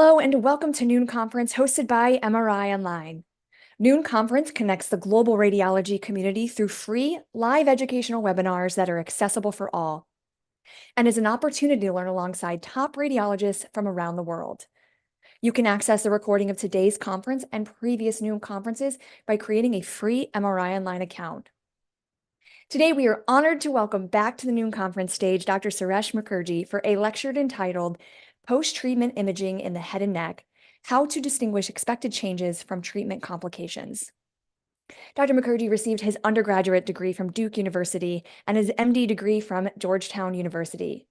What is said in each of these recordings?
Hello and welcome to Noon Conference hosted by MRI Online. Noon Conference connects the global radiology community through free, live educational webinars that are accessible for all, and is an opportunity to learn alongside top radiologists from around the world. You can access the recording of today's conference and previous Noon conferences by creating a free MRI Online account. Today, we are honored to welcome back to the Noon Conference stage Dr. Suresh Mukherjee for a lecture entitled Post-Treatment Imaging in the Head and Neck: How to Distinguish Expected Changes from Treatment Complications. Dr. Mukherjee received his undergraduate degree from Duke University and his MD degree from Georgetown University.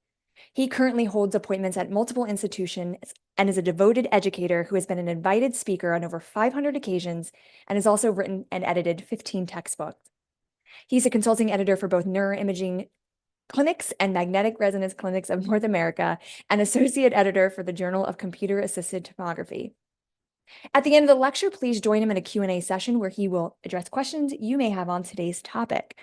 He currently holds appointments at multiple institutions and is a devoted educator who has been an invited speaker on over 500 occasions and has also written and edited 15 textbooks. He's a consulting editor for both neuroimaging clinics and magnetic resonance clinics of North America, and associate editor for the Journal of Computer Assisted Tomography. At the end of the lecture, please join him in a Q&A session where he will address questions you may have on today's topic.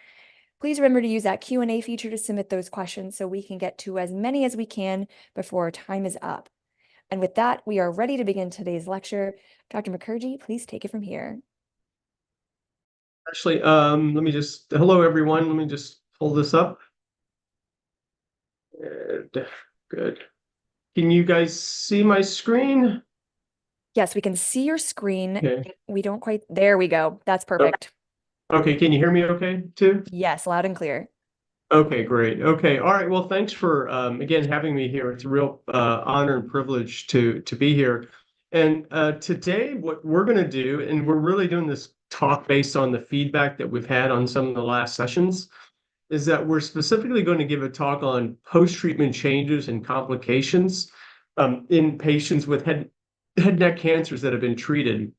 Please remember to use that Q&A feature to submit those questions so we can get to as many as we can before our time is up. And with that, we are ready to begin today's lecture. Dr. Mukherjee, please take it from here. Actually, hello everyone. Let me just pull this up. Good. Can you guys see my screen? Yes, we can see your screen. Okay. We don't quite, there we go. That's perfect. Okay, can you hear me okay too? Yes, loud and clear. Okay, great. Okay, all right. Well, thanks for again having me here. It's a real honor and privilege to be here. And today, what we're going to do, and we're really doing this talk based on the feedback that we've had on some of the last sessions, is that we're specifically going to give a talk on post-treatment changes and complications in patients with head neck cancers that have been treated.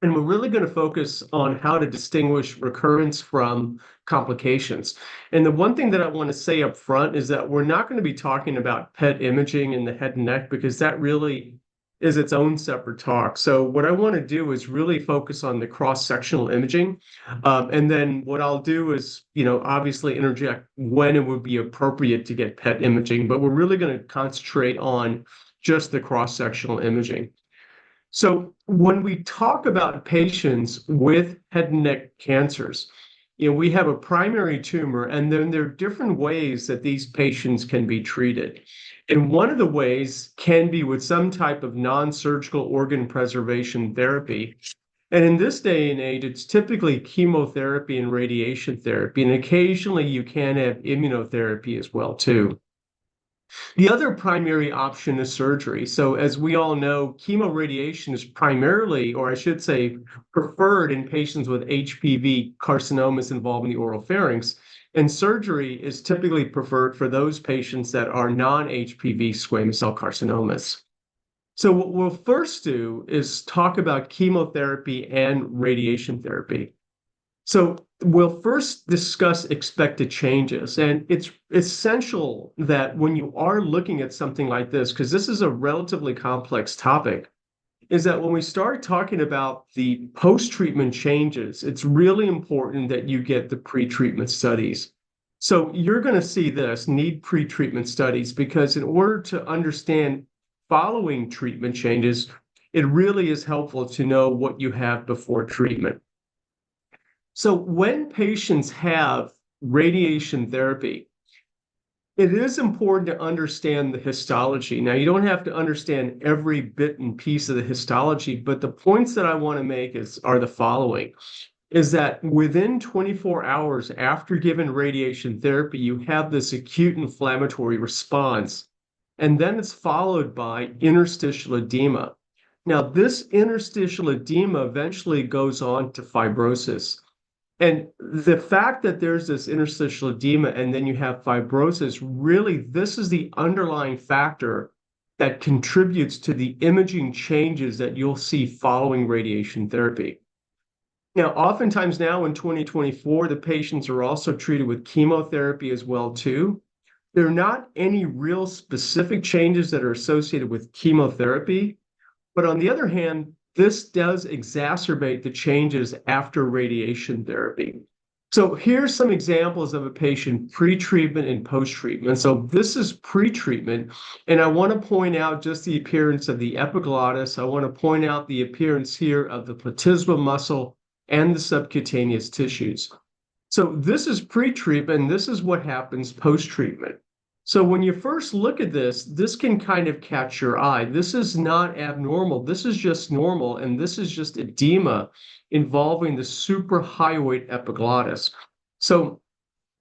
And we're really going to focus on how to distinguish recurrence from complications. And the one thing that I want to say up front is that we're not going to be talking about PET imaging in the head and neck because that really is its own separate talk. So what I want to do is really focus on the cross-sectional imaging. And then what I'll do is, obviously interject when it would be appropriate to get PET imaging, but we're really going to concentrate on just the cross-sectional imaging. So when we talk about patients with head and neck cancers, we have a primary tumor, and then there are different ways that these patients can be treated. And one of the ways can be with some type of non-surgical organ preservation therapy. And in this day and age, it's typically chemotherapy and radiation therapy, and occasionally you can have immunotherapy as well, too. The other primary option is surgery. So as we all know, chemoradiation is primarily, or I should say, preferred in patients with HPV carcinomas involving the oral pharynx. And surgery is typically preferred for those patients that are non-HPV squamous cell carcinomas. So what we'll first do is talk about chemotherapy and radiation therapy. So we'll first discuss expected changes, and it's essential that when you are looking at something like this, because this is a relatively complex topic, is that when we start talking about the post-treatment changes, it's really important that you get the pre-treatment studies. So you're going to see this, need pre-treatment studies, because in order to understand following treatment changes, it really is helpful to know what you have before treatment. So when patients have radiation therapy, it is important to understand the histology. Now, you don't have to understand every bit and piece of the histology, but the points that I want to make are the following, is that within 24 hours after given radiation therapy, you have this acute inflammatory response, and then it's followed by interstitial edema. Now, this interstitial edema eventually goes on to fibrosis. And the fact that there's this interstitial edema and then you have fibrosis, really, this is the underlying factor that contributes to the imaging changes that you'll see following radiation therapy. Now, oftentimes now in 2024, the patients are also treated with chemotherapy as well, too. There are not any real specific changes that are associated with chemotherapy, but on the other hand, this does exacerbate the changes after radiation therapy. So here's some examples of a patient pre-treatment and post-treatment. So this is pre-treatment, and I want to point out just the appearance of the epiglottis. I want to point out the appearance here of the platysma muscle and the subcutaneous tissues. So this is pre-treatment. This is what happens post-treatment. So when you first look at this can kind of catch your eye. This is not abnormal. This is just normal, and this is just edema involving the suprahyaloid epiglottis. So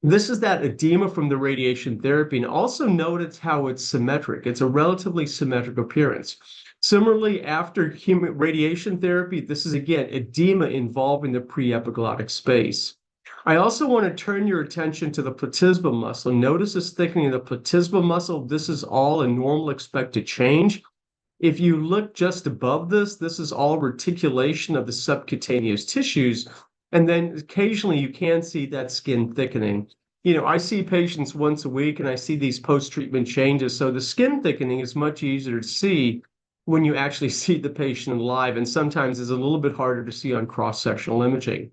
this is that edema from the radiation therapy. And also notice how it's symmetric. It's a relatively symmetric appearance. Similarly, after radiation therapy, this is again edema involving the preepiglottic space. I also want to turn your attention to the platysma muscle. Notice this thickening of the platysma muscle. This is all a normal expected change. If you look just above this, this is all reticulation of the subcutaneous tissues. And then occasionally you can see that skin thickening. You know, I see patients once a week and I see these post-treatment changes. So the skin thickening is much easier to see when you actually see the patient live, and sometimes is a little bit harder to see on cross-sectional imaging.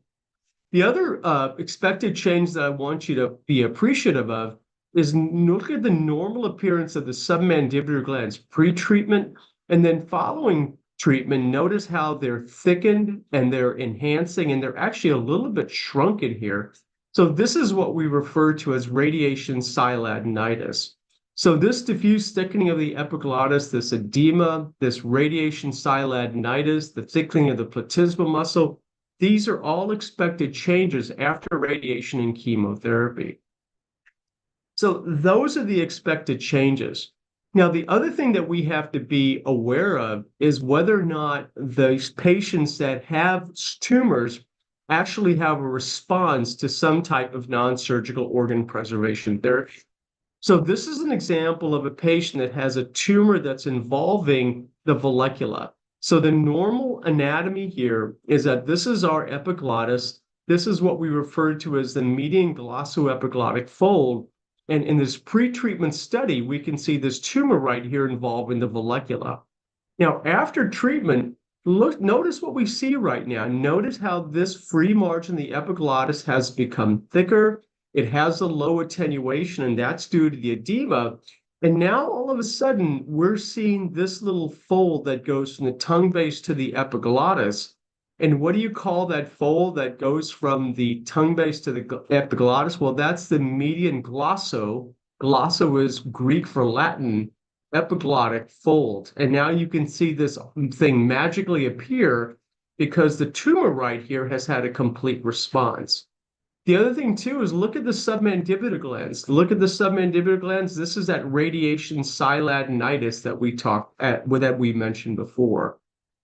The other expected change that I want you to be appreciative of is look at the normal appearance of the submandibular glands pre-treatment, and then following treatment, notice how they're thickened and they're enhancing, and they're actually a little bit shrunken here. So this is what we refer to as radiation sialadenitis. So this diffuse thickening of the epiglottis, this edema, this radiation sialadenitis, the thickening of the platysma muscle, these are all expected changes after radiation and chemotherapy. So those are the expected changes. Now, the other thing that we have to be aware of is whether or not those patients that have tumors actually have a response to some type of non-surgical organ preservation therapy. So this is an example of a patient that has a tumor that's involving the vallecula. So the normal anatomy here is that this is our epiglottis. This is what we refer to as the median glossoepiglottic fold. And in this pre-treatment study, we can see this tumor right here involving the vallecula. Now, after treatment, notice what we see right now. Notice how this free margin of the epiglottis has become thicker. It has a low attenuation, and that's due to the edema. And now all of a sudden, we're seeing this little fold that goes from the tongue base to the epiglottis. And what do you call that fold that goes from the tongue base to the epiglottis? Well, that's the median glosso. Glosso is Greek for Latin, epiglottic fold. And now you can see this thing magically appear because the tumor right here has had a complete response. The other thing too is look at the submandibular glands. Look at the submandibular glands. This is that radiation sialadenitis that we mentioned before.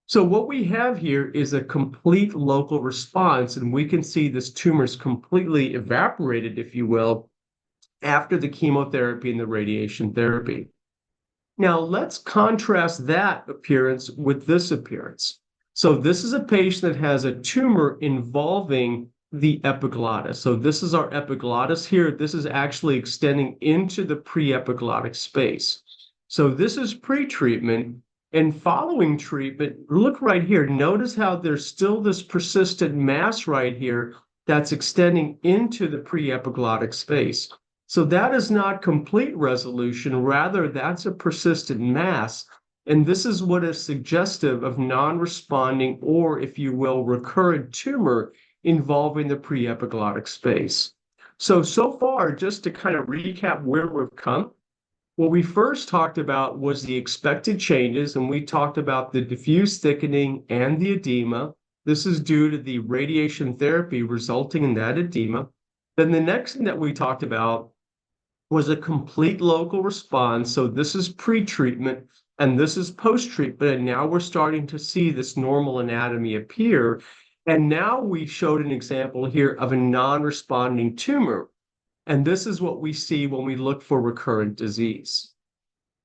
So what we have here is a complete local response, and we can see this tumor's completely evaporated, if you will, after the chemotherapy and the radiation therapy. Now let's contrast that appearance with this appearance. So this is a patient that has a tumor involving the epiglottis. So this is our epiglottis here. This is actually extending into the preepiglottic space. So this is pre-treatment, and following treatment, look right here. Notice how there's still this persistent mass right here that's extending into the preepiglottic space. So that is not complete resolution. Rather, that's a persistent mass. And this is what is suggestive of non-responding, or if you will, recurrent tumor involving the preepiglottic space. So far, just to kind of recap where we've come, what we first talked about was the expected changes, and we talked about the diffuse thickening and the edema. This is due to the radiation therapy resulting in that edema. Then the next thing that we talked about was a complete local response. So this is pre-treatment and this is post-treatment, and now we're starting to see this normal anatomy appear. And now we showed an example here of a non-responding tumor. And this is what we see when we look for recurrent disease.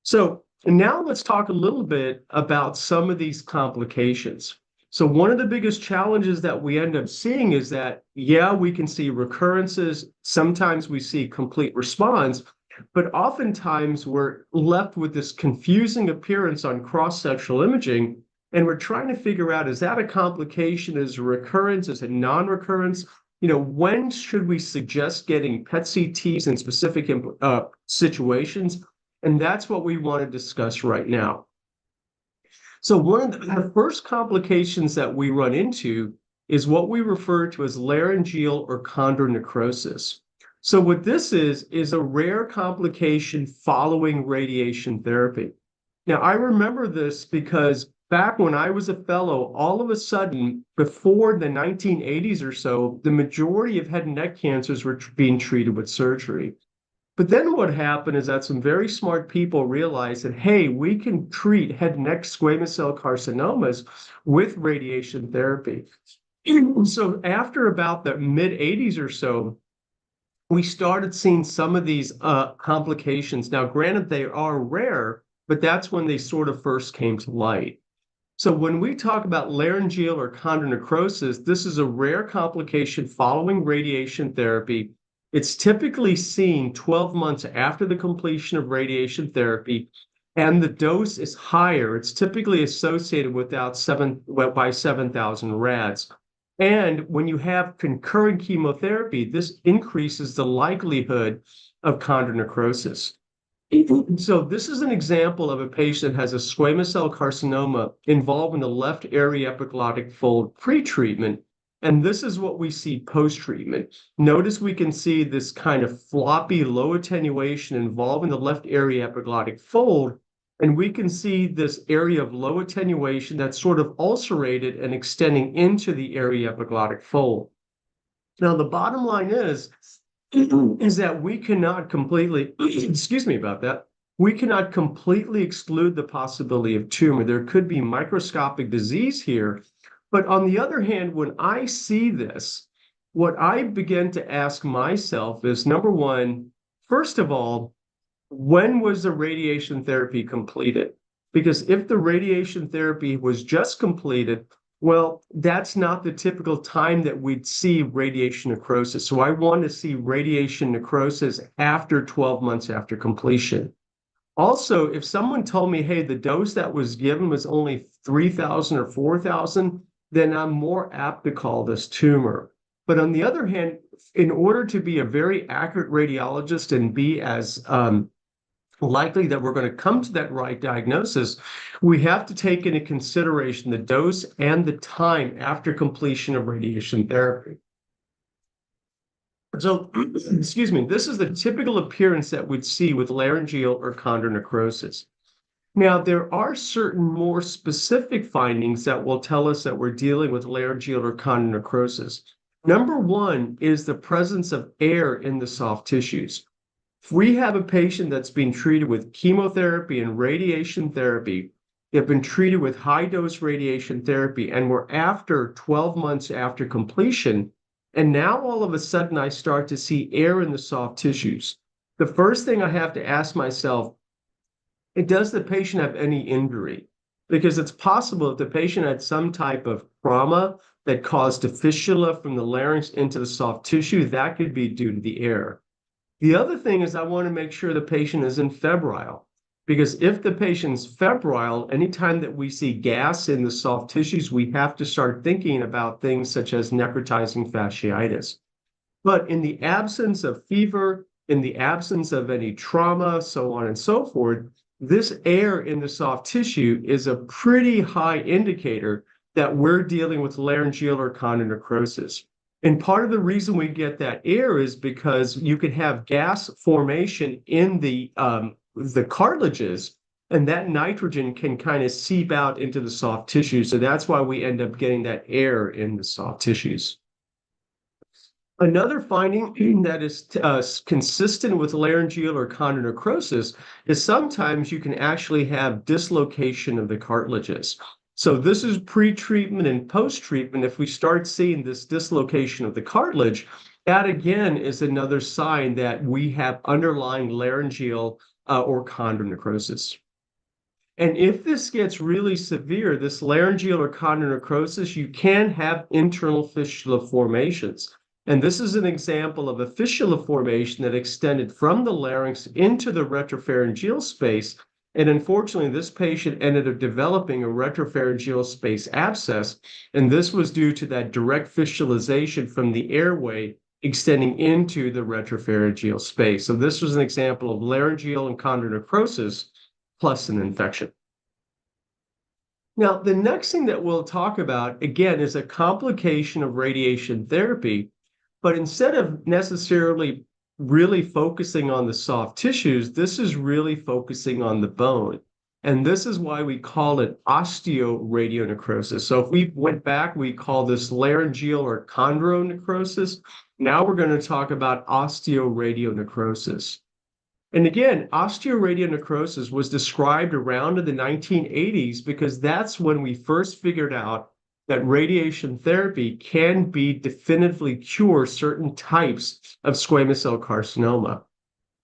So now let's talk a little bit about some of these complications. So one of the biggest challenges that we end up seeing is that, yeah, we can see recurrences. Sometimes we see complete response, but oftentimes we're left with this confusing appearance on cross-sectional imaging. And we're trying to figure out, is that a complication? Is it recurrence? Is it non-recurrence? when should we suggest getting PET CTs in specific situations? And that's what we want to discuss right now. So one of the first complications that we run into is what we refer to as laryngeal or chondronecrosis. So what this is a rare complication following radiation therapy. Now, I remember this because back when I was a fellow, all of a sudden, before the 1980s or so, the majority of head and neck cancers were being treated with surgery. But then what happened is that some very smart people realized that, hey, we can treat head and neck squamous cell carcinomas with radiation therapy. So after about the mid 80s or so, we started seeing some of these complications. Now, granted, they are rare, but that's when they sort of first came to light. So when we talk about laryngeal or chondronecrosis, this is a rare complication following radiation therapy. It's typically seen 12 months after the completion of radiation therapy, and the dose is higher. It's typically associated with by 7,000 rads. And when you have concurrent chemotherapy, this increases the likelihood of chondronecrosis. So this is an example of a patient that has a squamous cell carcinoma involving the left area epiglottic fold pre-treatment. And this is what we see post-treatment. Notice we can see this kind of floppy low attenuation involving the left area epiglottic fold. And we can see this area of low attenuation that's sort of ulcerated and extending into the area epiglottic fold. Now, the bottom line is that we cannot completely, excuse me about that, we cannot completely exclude the possibility of tumor. There could be microscopic disease here. But on the other hand, when I see this, what I begin to ask myself is, number one, first of all, when was the radiation therapy completed? Because if the radiation therapy was just completed, well, that's not the typical time that we'd see radiation necrosis. So I want to see radiation necrosis after 12 months after completion. Also, if someone told me, hey, the dose that was given was only 3,000 or 4,000, then I'm more apt to call this tumor. But on the other hand, in order to be a very accurate radiologist and be as likely that we're going to come to that right diagnosis, we have to take into consideration the dose and the time after completion of radiation therapy. So, excuse me, this is the typical appearance that we'd see with laryngeal or chondronecrosis. Now, there are certain more specific findings that will tell us that we're dealing with laryngeal or chondronecrosis. Number one is the presence of air in the soft tissues. If we have a patient that's been treated with chemotherapy and radiation therapy, they've been treated with high-dose radiation therapy, and we're after 12 months after completion, and now all of a sudden I start to see air in the soft tissues. The first thing I have to ask myself, does the patient have any injury? Because it's possible if the patient had some type of trauma that caused a fistula from the larynx into the soft tissue, that could be due to the air. The other thing is I want to make sure the patient isn't febrile, because if the patient's febrile, anytime that we see gas in the soft tissues, we have to start thinking about things such as necrotizing fasciitis. But in the absence of fever, in the absence of any trauma, so on and so forth, this air in the soft tissue is a pretty high indicator that we're dealing with laryngeal or chondronecrosis. And part of the reason we get that air is because you could have gas formation in the cartilages, and that nitrogen can kind of seep out into the soft tissue. So that's why we end up getting that air in the soft tissues. Another finding that is consistent with laryngeal or chondronecrosis is sometimes you can actually have dislocation of the cartilages. So this is pre-treatment and post-treatment. If we start seeing this dislocation of the cartilage, that again is another sign that we have underlying laryngeal or chondronecrosis. And if this gets really severe, this laryngeal or chondronecrosis, you can have internal fistula formations. And this is an example of a fistula formation that extended from the larynx into the retropharyngeal space. And unfortunately, this patient ended up developing a retropharyngeal space abscess, and this was due to that direct fistulization from the airway extending into the retropharyngeal space. So this was an example of laryngeal and chondronecrosis plus an infection. Now, the next thing that we'll talk about, again, is a complication of radiation therapy, but instead of necessarily really focusing on the soft tissues, this is really focusing on the bone. And this is why we call it osteoradionecrosis. So if we went back, we call this laryngeal or chondronecrosis. Now we're going to talk about osteoradionecrosis. And again, osteoradionecrosis was described around in the 1980s because that's when we first figured out that radiation therapy can be definitively cure certain types of squamous cell carcinoma.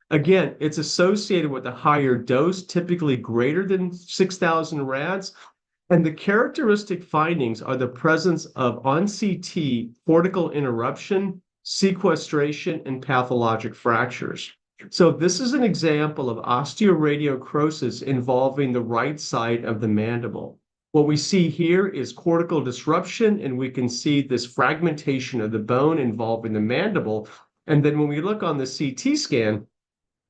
Again, it's associated with a higher dose, typically greater than 6,000 rads, and the characteristic findings are the presence of on CT cortical interruption, sequestration, and pathologic fractures. So this is an example of osteoradionecrosis involving the right side of the mandible. What we see here is cortical disruption, and we can see this fragmentation of the bone involving the mandible. And then when we look on the CT scan,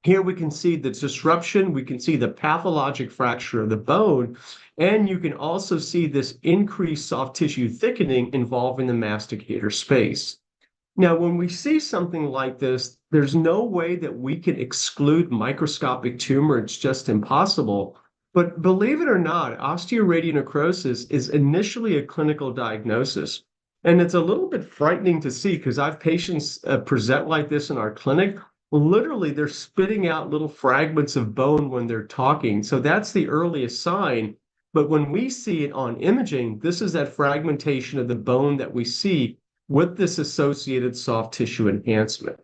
here we can see the disruption, we can see the pathologic fracture of the bone, and you can also see this increased soft tissue thickening involving the masticator space. Now, when we see something like this, there's no way that we can exclude microscopic tumor. It's just impossible. But believe it or not, osteoradionecrosis is initially a clinical diagnosis. And it's a little bit frightening to see because I have patients present like this in our clinic. Literally, they're spitting out little fragments of bone when they're talking. So that's the earliest sign. But when we see it on imaging, this is that fragmentation of the bone that we see with this associated soft tissue enhancement.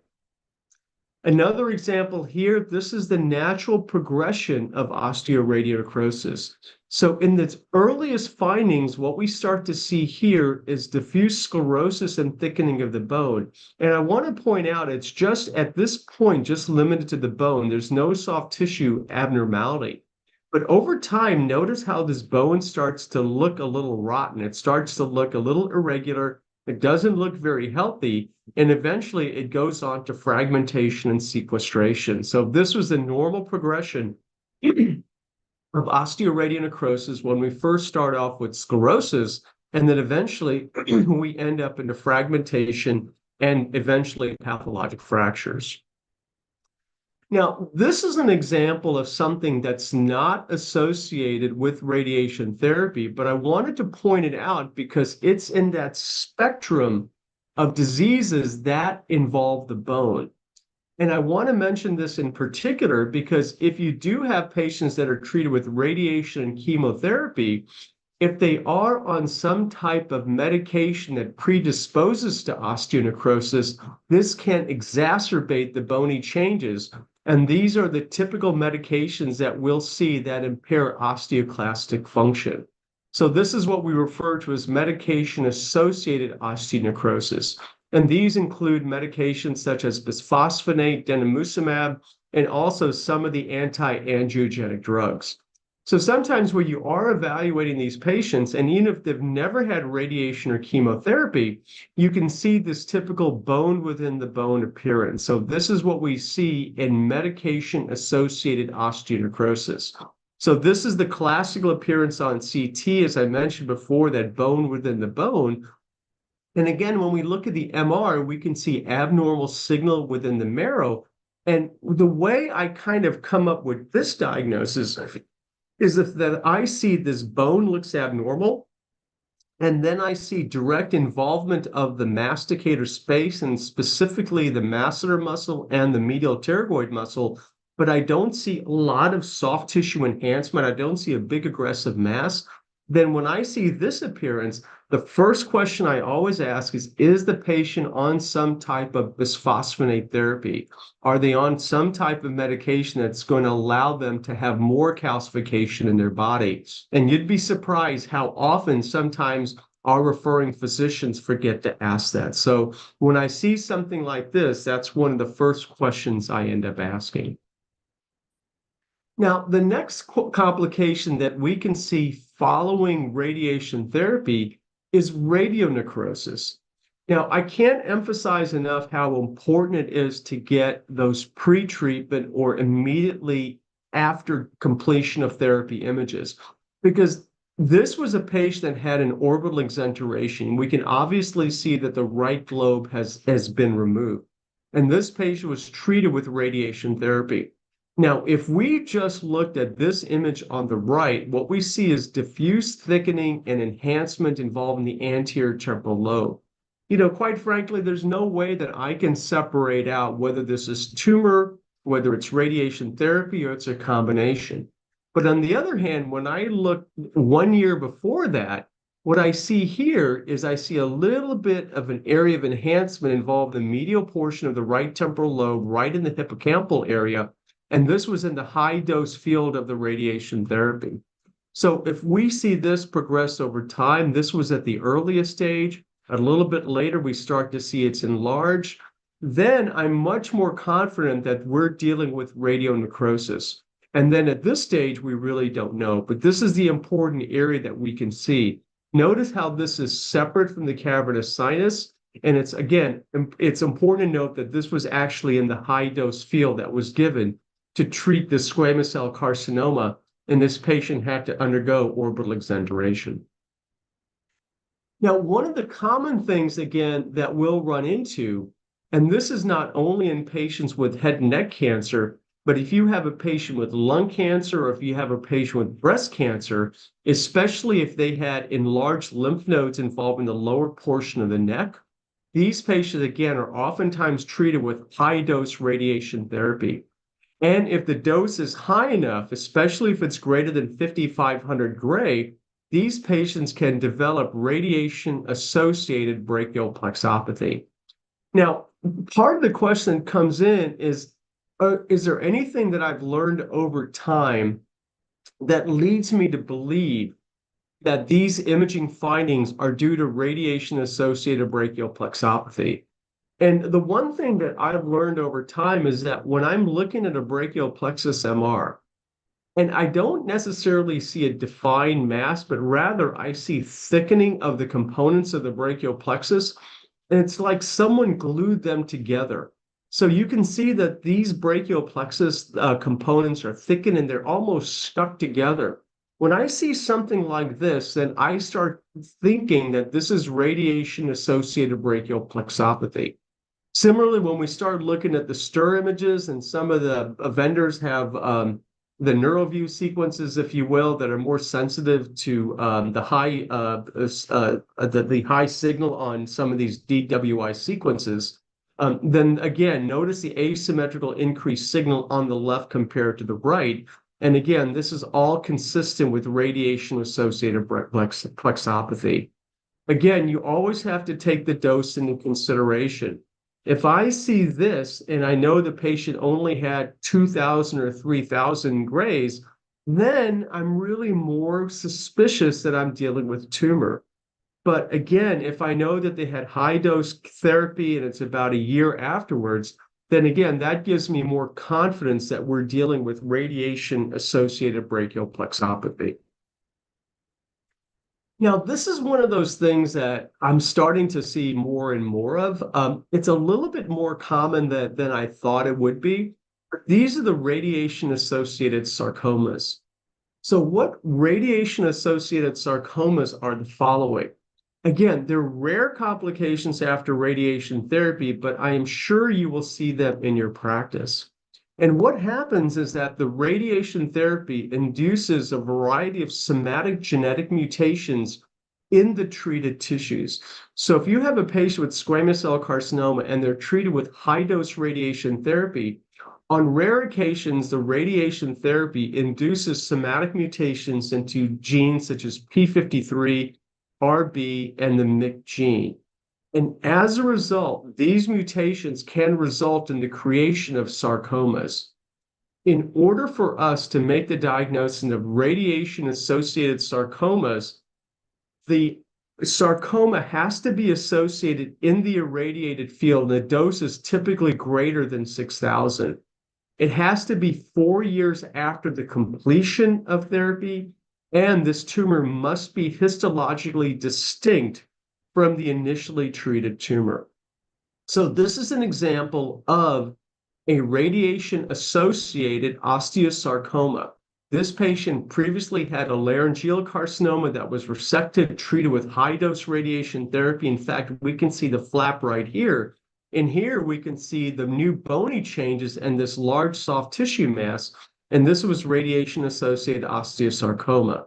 Another example here, this is the natural progression of osteoradionecrosis. So in its earliest findings, what we start to see here is diffuse sclerosis and thickening of the bone. And I want to point out, it's just at this point, just limited to the bone. There's no soft tissue abnormality. But over time, notice how this bone starts to look a little rotten. It starts to look a little irregular. It doesn't look very healthy, and eventually it goes on to fragmentation and sequestration. So this was the normal progression of osteoradionecrosis when we first start off with sclerosis, and then eventually we end up into fragmentation and eventually pathologic fractures. Now, this is an example of something that's not associated with radiation therapy, but I wanted to point it out because it's in that spectrum of diseases that involve the bone. And I want to mention this in particular because if you do have patients that are treated with radiation and chemotherapy, if they are on some type of medication that predisposes to osteonecrosis, this can exacerbate the bony changes. And these are the typical medications that we'll see that impair osteoclastic function. So this is what we refer to as medication-associated osteonecrosis. And these include medications such as bisphosphonate, denosumab, and also some of the anti-angiogenic drugs. So sometimes when you are evaluating these patients, and even if they've never had radiation or chemotherapy, you can see this typical bone within the bone appearance. So this is what we see in medication-associated osteonecrosis. So this is the classical appearance on CT, as I mentioned before, that bone within the bone. And again, when we look at the MR, we can see abnormal signal within the marrow. And the way I kind of come up with this diagnosis is that I see this bone looks abnormal, and then I see direct involvement of the masticator space, and specifically the masseter muscle and the medial pterygoid muscle, but I don't see a lot of soft tissue enhancement. I don't see a big aggressive mass. Then when I see this appearance, the first question I always ask is the patient on some type of bisphosphonate therapy? Are they on some type of medication that's going to allow them to have more calcification in their body? And you'd be surprised how often sometimes our referring physicians forget to ask that. So when I see something like this, that's one of the first questions I end up asking. Now, the next complication that we can see following radiation therapy is radionecrosis. Now, I can't emphasize enough how important it is to get those pre-treatment or immediately after completion of therapy images, because this was a patient that had an orbital exenteration. We can obviously see that the right globe has been removed. And this patient was treated with radiation therapy. Now, if we just looked at this image on the right, what we see is diffuse thickening and enhancement involving the anterior temporal lobe. Quite frankly, there's no way that I can separate out whether this is tumor, whether it's radiation therapy, or it's a combination. But on the other hand, when I look 1 year before that, what I see here is I see a little bit of an area of enhancement involved in the medial portion of the right temporal lobe, right in the hippocampal area. And this was in the high dose field of the radiation therapy. So if we see this progress over time, this was at the earliest stage. A little bit later, we start to see it's enlarged. Then I'm much more confident that we're dealing with radionecrosis. And then at this stage, we really don't know. But this is the important area that we can see. Notice how this is separate from the cavernous sinus. And it's, again, it's important to note that this was actually in the high dose field that was given to treat the squamous cell carcinoma, and this patient had to undergo orbital exenteration. Now, one of the common things, again, that we'll run into, and this is not only in patients with head and neck cancer, but if you have a patient with lung cancer or if you have a patient with breast cancer, especially if they had enlarged lymph nodes involving the lower portion of the neck, these patients, again, are oftentimes treated with high-dose radiation therapy. And if the dose is high enough, especially if it's greater than 5,500 gray, these patients can develop radiation-associated brachial plexopathy. Now, part of the question that comes in is there anything that I've learned over time that leads me to believe that these imaging findings are due to radiation-associated brachial plexopathy? And the one thing that I've learned over time is that when I'm looking at a brachial plexus MR, and I don't necessarily see a defined mass, but rather I see thickening of the components of the brachial plexus, and it's like someone glued them together. So you can see that these brachial plexus components are thickened and they're almost stuck together. When I see something like this, then I start thinking that this is radiation-associated brachial plexopathy. Similarly, when we start looking at the STIR images, and some of the vendors have the NeuroView sequences, if you will, that are more sensitive to the high signal on some of these DWI sequences, then again, notice the asymmetrical increased signal on the left compared to the right. And again, this is all consistent with radiation-associated plexopathy. Again, you always have to take the dose into consideration. If I see this and I know the patient only had 2,000 or 3,000 grays, then I'm really more suspicious that I'm dealing with tumor. But again, if I know that they had high dose therapy and it's about a year afterwards, then again, that gives me more confidence that we're dealing with radiation-associated brachial plexopathy. Now, this is one of those things that I'm starting to see more and more of. It's a little bit more common than I thought it would be. These are the radiation-associated sarcomas. So what radiation-associated sarcomas are the following? Again, they're rare complications after radiation therapy, but I am sure you will see them in your practice. And what happens is that the radiation therapy induces a variety of somatic genetic mutations in the treated tissues. So if you have a patient with squamous cell carcinoma and they're treated with high-dose radiation therapy, on rare occasions, the radiation therapy induces somatic mutations into genes such as P53, RB, and the MYC gene. And as a result, these mutations can result in the creation of sarcomas. In order for us to make the diagnosis of radiation-associated sarcomas, the sarcoma has to be associated in the irradiated field, and the dose is typically greater than 6,000. It has to be 4 years after the completion of therapy, and this tumor must be histologically distinct from the initially treated tumor. So this is an example of a radiation-associated osteosarcoma. This patient previously had a laryngeal carcinoma that was resected, treated with high-dose radiation therapy. In fact, we can see the flap right here. And here we can see the new bony changes and this large soft tissue mass, and this was radiation-associated osteosarcoma.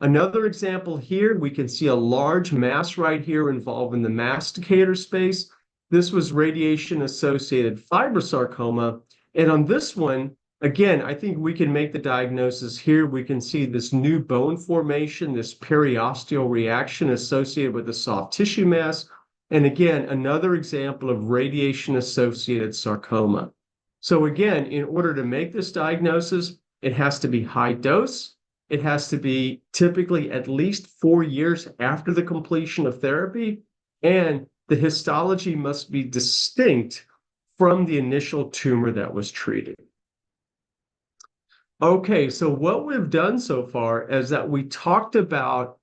Another example here, we can see a large mass right here involved in the masticator space. This was radiation-associated fibrosarcoma. And on this one, again, I think we can make the diagnosis here. We can see this new bone formation, this periosteal reaction associated with the soft tissue mass. And again, another example of radiation-associated sarcoma. So again, in order to make this diagnosis, it has to be high dose. It has to be typically at least 4 years after the completion of therapy, and the histology must be distinct from the initial tumor that was treated. Okay, so what we've done so far is that we talked about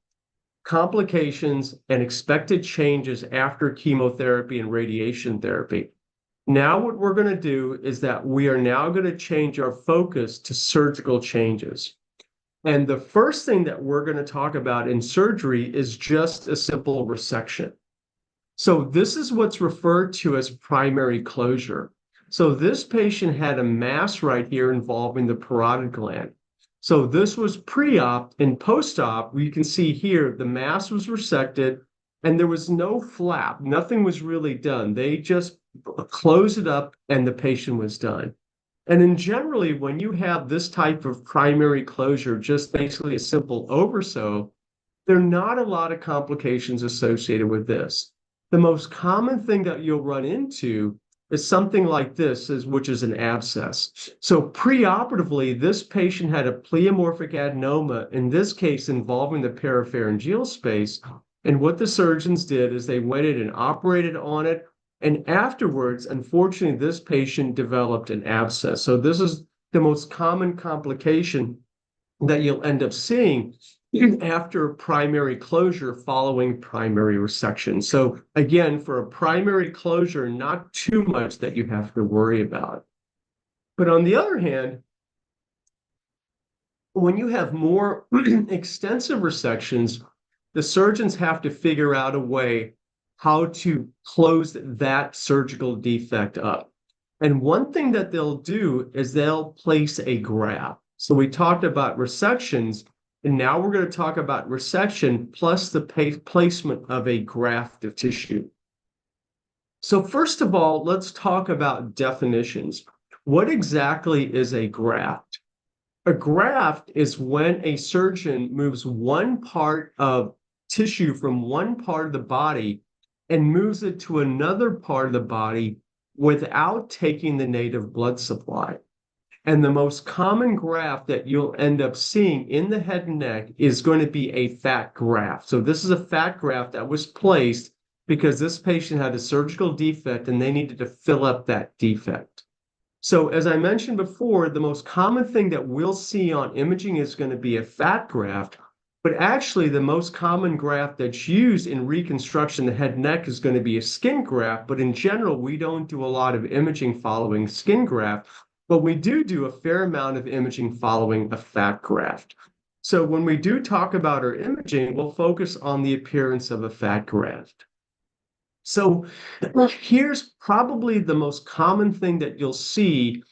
complications and expected changes after chemotherapy and radiation therapy. Now what we're going to do is that we are now going to change our focus to surgical changes. And the first thing that we're going to talk about in surgery is just a simple resection. So this is what's referred to as primary closure. So this patient had a mass right here involving the parotid gland. So this was pre-op and post-op. You can see here the mass was resected and there was no flap. Nothing was really done. They just closed it up and the patient was done. And in generally, when you have this type of primary closure, just basically a simple oversew, there are not a lot of complications associated with this. The most common thing that you'll run into is something like this, which is an abscess. So preoperatively, this patient had a pleomorphic adenoma, in this case involving the parapharyngeal space. And what the surgeons did is they went in and operated on it. And afterwards, unfortunately, this patient developed an abscess. So this is the most common complication that you'll end up seeing after primary closure following primary resection. So again, for a primary closure, not too much that you have to worry about. But on the other hand, when you have more extensive resections, the surgeons have to figure out a way how to close that surgical defect up. And one thing that they'll do is they'll place a graft. So we talked about resections, and now we're going to talk about resection plus the placement of a graft of tissue. So first of all, let's talk about definitions. What exactly is a graft? A graft is when a surgeon moves one part of tissue from one part of the body and moves it to another part of the body without taking the native blood supply. And the most common graft that you'll end up seeing in the head and neck is going to be a fat graft. So this is a fat graft that was placed because this patient had a surgical defect and they needed to fill up that defect. So as I mentioned before, the most common thing that we'll see on imaging is going to be a fat graft. But actually, the most common graft that's used in reconstruction of the head and neck is going to be a skin graft. But in general, we don't do a lot of imaging following skin graft, but we do a fair amount of imaging following a fat graft. So when we do talk about our imaging, we'll focus on the appearance of a fat graft. So here's probably the most common thing that you'll see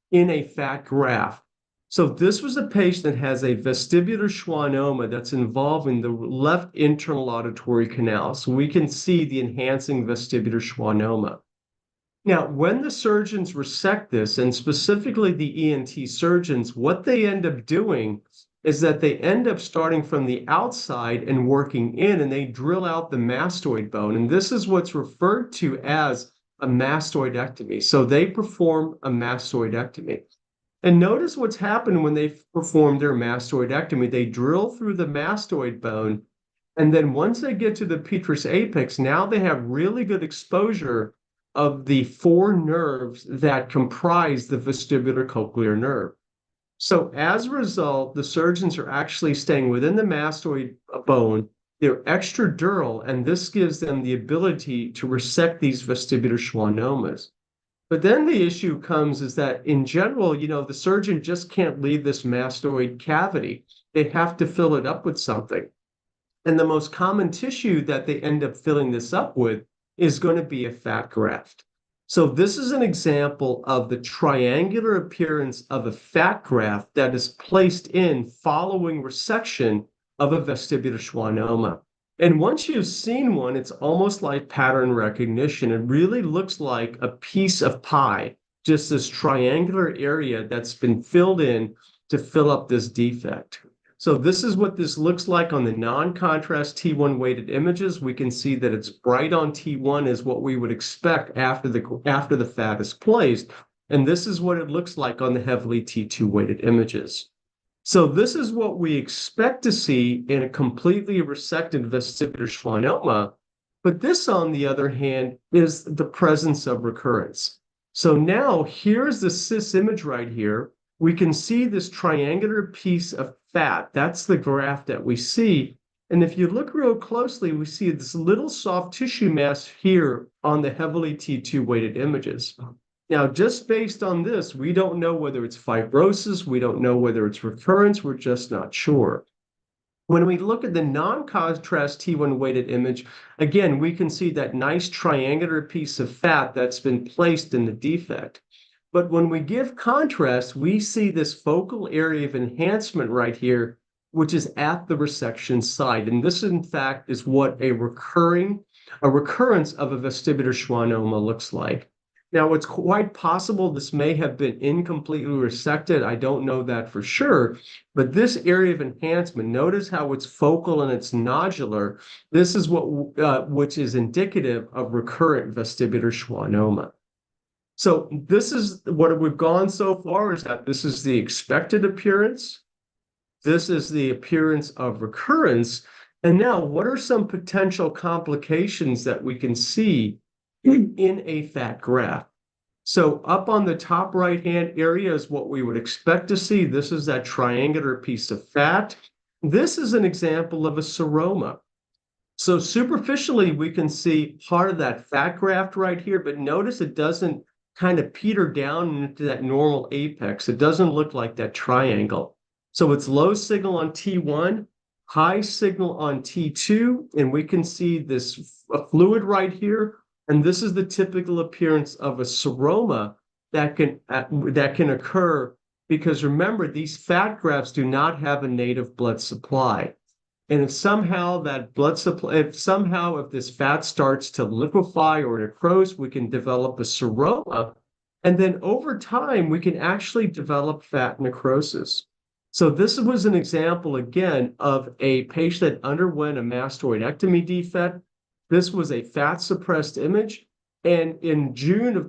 in a fat graft. So this was a patient that has a vestibular schwannoma that's involving the left internal auditory canal. So we can see the enhancing vestibular schwannoma. Now, when the surgeons resect this, and specifically the ENT surgeons, what they end up doing is that they end up starting from the outside and working in, and they drill out the mastoid bone. And this is what's referred to as a mastoidectomy. So they perform a mastoidectomy. And notice what's happened when they perform their mastoidectomy. They drill through the mastoid bone, and then once they get to the petrous apex, now they have really good exposure of the four nerves that comprise the vestibular cochlear nerve. So as a result, the surgeons are actually staying within the mastoid bone. They're extradural, and this gives them the ability to resect these vestibular schwannomas. But then the issue comes is that in general, the surgeon just can't leave this mastoid cavity. They have to fill it up with something. And the most common tissue that they end up filling this up with is going to be a fat graft. So this is an example of the triangular appearance of a fat graft that is placed in following resection of a vestibular schwannoma. And once you've seen one, it's almost like pattern recognition. It really looks like a piece of pie, just this triangular area that's been filled in to fill up this defect. So this is what this looks like on the non-contrast T1 weighted images. We can see that it's bright on T1 is what we would expect after the fat is placed. And this is what it looks like on the heavily T2 weighted images. So this is what we expect to see in a completely resected vestibular schwannoma. But this, on the other hand, is the presence of recurrence. So now here's the cis image right here. We can see this triangular piece of fat. That's the graft that we see. And if you look real closely, we see this little soft tissue mass here on the heavily T2 weighted images. Now, just based on this, we don't know whether it's fibrosis. We don't know whether it's recurrence. We're just not sure. When we look at the non-contrast T1 weighted image, again, we can see that nice triangular piece of fat that's been placed in the defect. But when we give contrast, we see this focal area of enhancement right here, which is at the resection site. And this, in fact, is what a recurrence of a vestibular schwannoma looks like. Now, it's quite possible this may have been incompletely resected. I don't know that for sure. But this area of enhancement, notice how it's focal and it's nodular. This is which is indicative of recurrent vestibular schwannoma. So this is what we've gone so far, is that this is the expected appearance. This is the appearance of recurrence. And now, what are some potential complications that we can see in a fat graft? So up on the top right-hand area is what we would expect to see. This is that triangular piece of fat. This is an example of a seroma. So superficially, we can see part of that fat graft right here, but notice it doesn't kind of peter down into that normal apex. It doesn't look like that triangle. So it's low signal on T1, high signal on T2, and we can see this fluid right here. And this is the typical appearance of a seroma that can occur because, remember, these fat grafts do not have a native blood supply. And if somehow if this fat starts to liquefy or necrose, we can develop a seroma. And then over time, we can actually develop fat necrosis. So this was an example, again, of a patient that underwent a mastoidectomy defect. This was a fat suppressed image. And in June of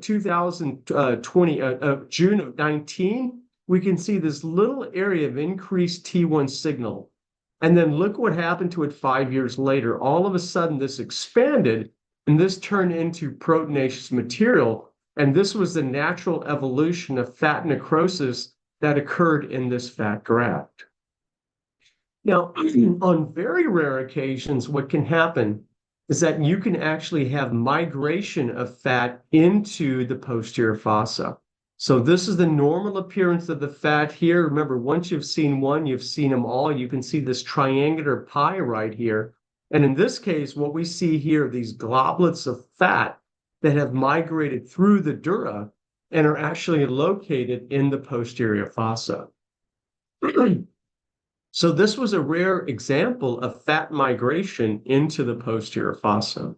19, we can see this little area of increased T1 signal. And then look what happened to it 5 years later. All of a sudden, this expanded, and this turned into proteinaceous material. And this was the natural evolution of fat necrosis that occurred in this fat graft. Now, on very rare occasions, what can happen is that you can actually have migration of fat into the posterior fossa. So this is the normal appearance of the fat here. Remember, once you've seen one, you've seen them all. You can see this triangular pie right here. And in this case, what we see here are these globlets of fat that have migrated through the dura and are actually located in the posterior fossa. So this was a rare example of fat migration into the posterior fossa.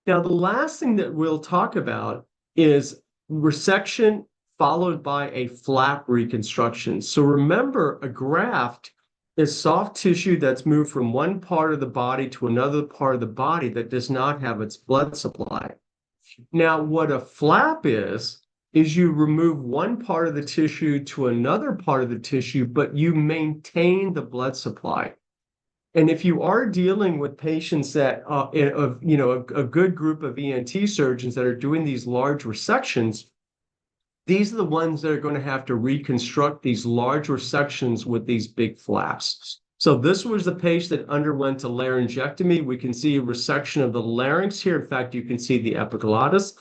Now, the last thing that we'll talk about is resection followed by a flap reconstruction. So remember, a graft is soft tissue that's moved from one part of the body to another part of the body that does not have its blood supply. Now, what a flap is you remove one part of the tissue to another part of the tissue, but you maintain the blood supply. And if you are dealing with patients that, a good group of ENT surgeons that are doing these large resections, these are the ones that are going to have to reconstruct these large resections with these big flaps. So this was the patient that underwent a laryngectomy. We can see a resection of the larynx here. In fact, you can see the epiglottis.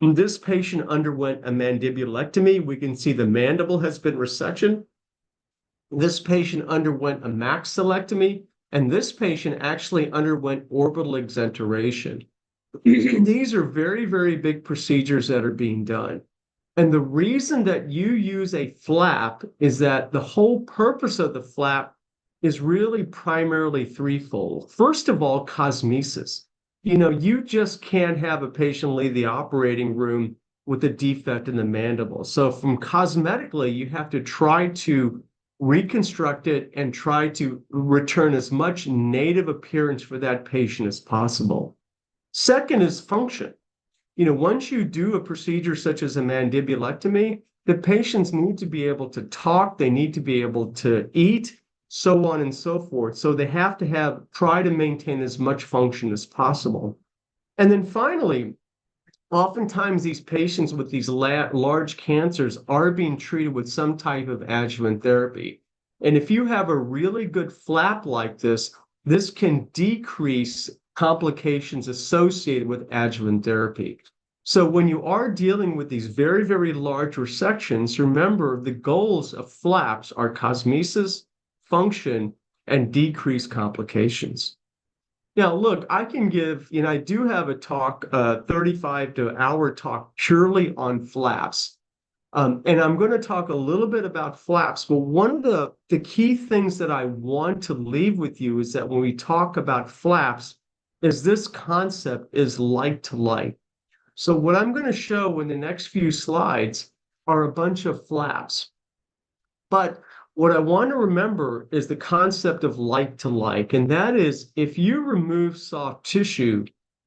And this patient underwent a mandibulectomy. We can see the mandible has been resected. This patient underwent a maxillectomy, and this patient actually underwent orbital exenteration. These are very, very big procedures that are being done. And the reason that you use a flap is that the whole purpose of the flap is really primarily threefold. First of all, cosmesis. You just can't have a patient leave the operating room with a defect in the mandible. So from cosmetically, you have to try to reconstruct it and try to return as much native appearance for that patient as possible. Second is function. Once you do a procedure such as a mandibulectomy, the patients need to be able to talk, they need to be able to eat, so on and so forth. So they have to try to maintain as much function as possible. And then finally, oftentimes these patients with these large cancers are being treated with some type of adjuvant therapy. And if you have a really good flap like this can decrease complications associated with adjuvant therapy. So when you are dealing with these very, very large resections, remember the goals of flaps are cosmesis, function, and decreased complications. Now, look, I can give, I do have a talk, 35 to hour talk purely on flaps. And I'm going to talk a little bit about flaps, but one of the key things that I want to leave with you is that when we talk about flaps, is this concept is like to like. So what I'm going to show in the next few slides are a bunch of flaps. But what I want to remember is the concept of like to like, and that is if you remove soft tissue,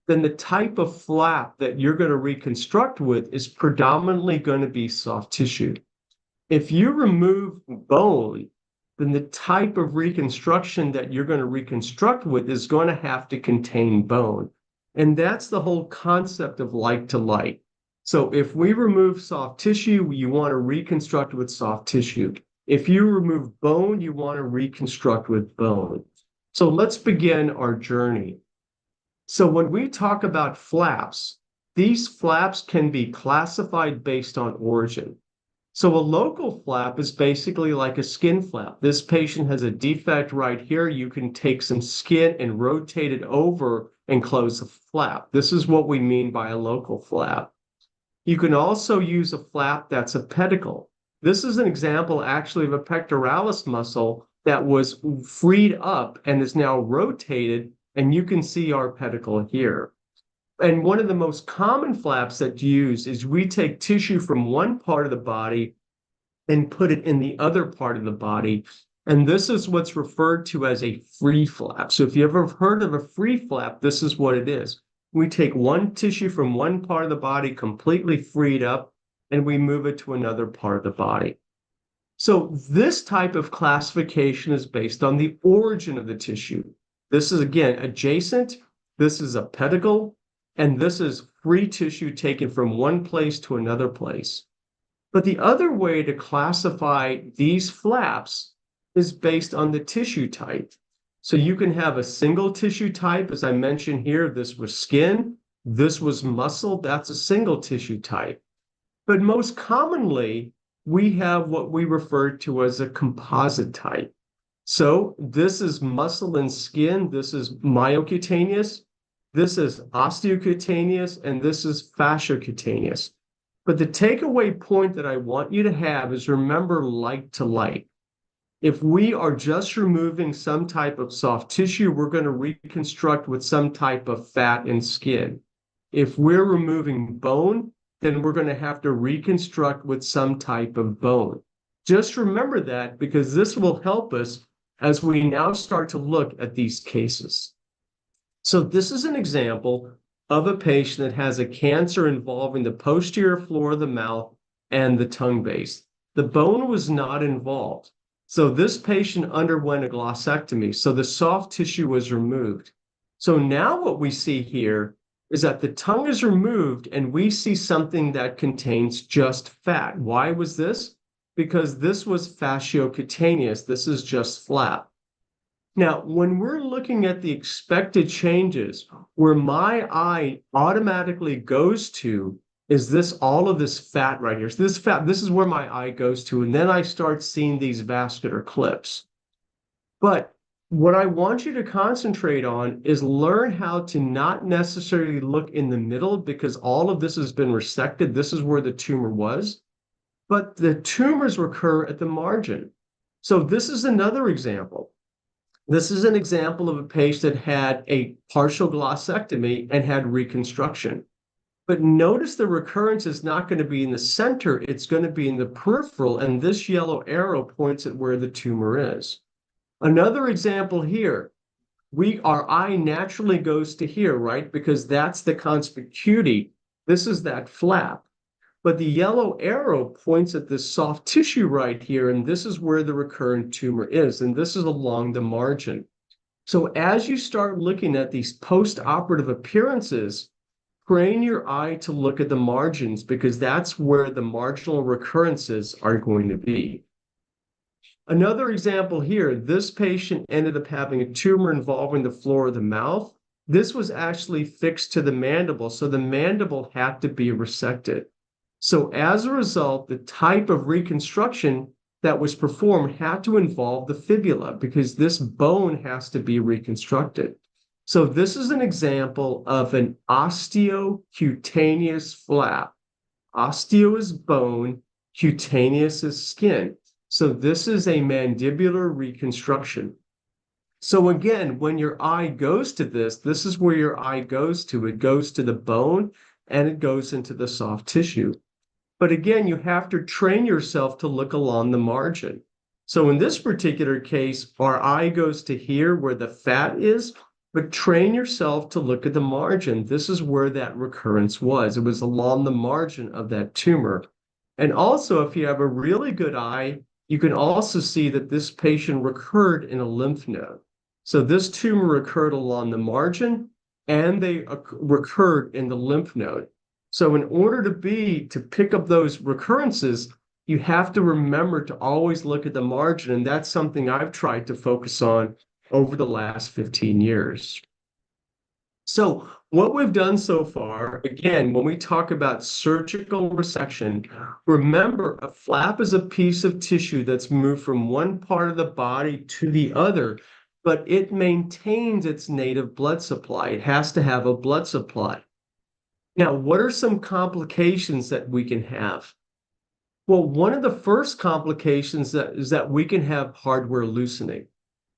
then the type of flap that you're going to reconstruct with is predominantly going to be soft tissue. If you remove bone, then the type of reconstruction that you're going to reconstruct with is going to have to contain bone. And that's the whole concept of like to like. So if we remove soft tissue, you want to reconstruct with soft tissue. If you remove bone, you want to reconstruct with bone. So let's begin our journey. So when we talk about flaps, these flaps can be classified based on origin. So a local flap is basically like a skin flap. This patient has a defect right here. You can take some skin and rotate it over and close the flap. This is what we mean by a local flap. You can also use a flap that's a pedicle. This is an example actually of a pectoralis muscle that was freed up and is now rotated, and you can see our pedicle here. And one of the most common flaps that you use is we take tissue from one part of the body and put it in the other part of the body. And this is what's referred to as a free flap. So if you ever heard of a free flap, this is what it is. We take one tissue from one part of the body completely freed up, and we move it to another part of the body. So this type of classification is based on the origin of the tissue. This is, again, adjacent. This is a pedicle. And this is free tissue taken from one place to another place. But the other way to classify these flaps is based on the tissue type. So you can have a single tissue type. As I mentioned here, this was skin, this was muscle, that's a single tissue type. But most commonly, we have what we refer to as a composite type. So this is muscle and skin, this is myocutaneous, this is osteocutaneous, and this is fasciocutaneous. But the takeaway point that I want you to have is remember like to like. If we are just removing some type of soft tissue, we're going to reconstruct with some type of fat and skin. If we're removing bone, then we're going to have to reconstruct with some type of bone. Just remember that, because this will help us as we now start to look at these cases. So this is an example of a patient that has a cancer involving the posterior floor of the mouth and the tongue base. The bone was not involved. So this patient underwent a glossectomy. So the soft tissue was removed. So now what we see here is that the tongue is removed and we see something that contains just fat. Why was this? Because this was fasciocutaneous. This is just flap. Now, when we're looking at the expected changes, where my eye automatically goes to is this all of this fat right here. So this fat, this is where my eye goes to, and then I start seeing these vascular clips. But what I want you to concentrate on is learn how to not necessarily look in the middle because all of this has been resected. This is where the tumor was, but the tumors recur at the margin. So this is another example. This is an example of a patient that had a partial glossectomy and had reconstruction. But notice the recurrence is not going to be in the center, it's going to be in the peripheral, and this yellow arrow points at where the tumor is. Another example here, our eye naturally goes to here, right? Because that's the conspicuity. This is that flap. But the yellow arrow points at this soft tissue right here, and this is where the recurrent tumor is, and this is along the margin. So as you start looking at these post-operative appearances, train your eye to look at the margins because that's where the marginal recurrences are going to be. Another example here, this patient ended up having a tumor involving the floor of the mouth. This was actually fixed to the mandible, so the mandible had to be resected. So as a result, the type of reconstruction that was performed had to involve the fibula because this bone has to be reconstructed. So this is an example of an osteocutaneous flap. Osteo is bone, cutaneous is skin. So this is a mandibular reconstruction. So again, when your eye goes to this, this is where your eye goes to. It goes to the bone and it goes into the soft tissue. But again, you have to train yourself to look along the margin. So in this particular case, our eye goes to here where the fat is, but train yourself to look at the margin. This is where that recurrence was. It was along the margin of that tumor. And also, if you have a really good eye, you can also see that this patient recurred in a lymph node. So this tumor recurred along the margin and they recurred in the lymph node. So in order to pick up those recurrences, you have to remember to always look at the margin. And that's something I've tried to focus on over the last 15 years. So what we've done so far, again, when we talk about surgical resection, remember a flap is a piece of tissue that's moved from one part of the body to the other, but it maintains its native blood supply. It has to have a blood supply. Now, what are some complications that we can have? Well, one of the first complications is that we can have hardware loosening.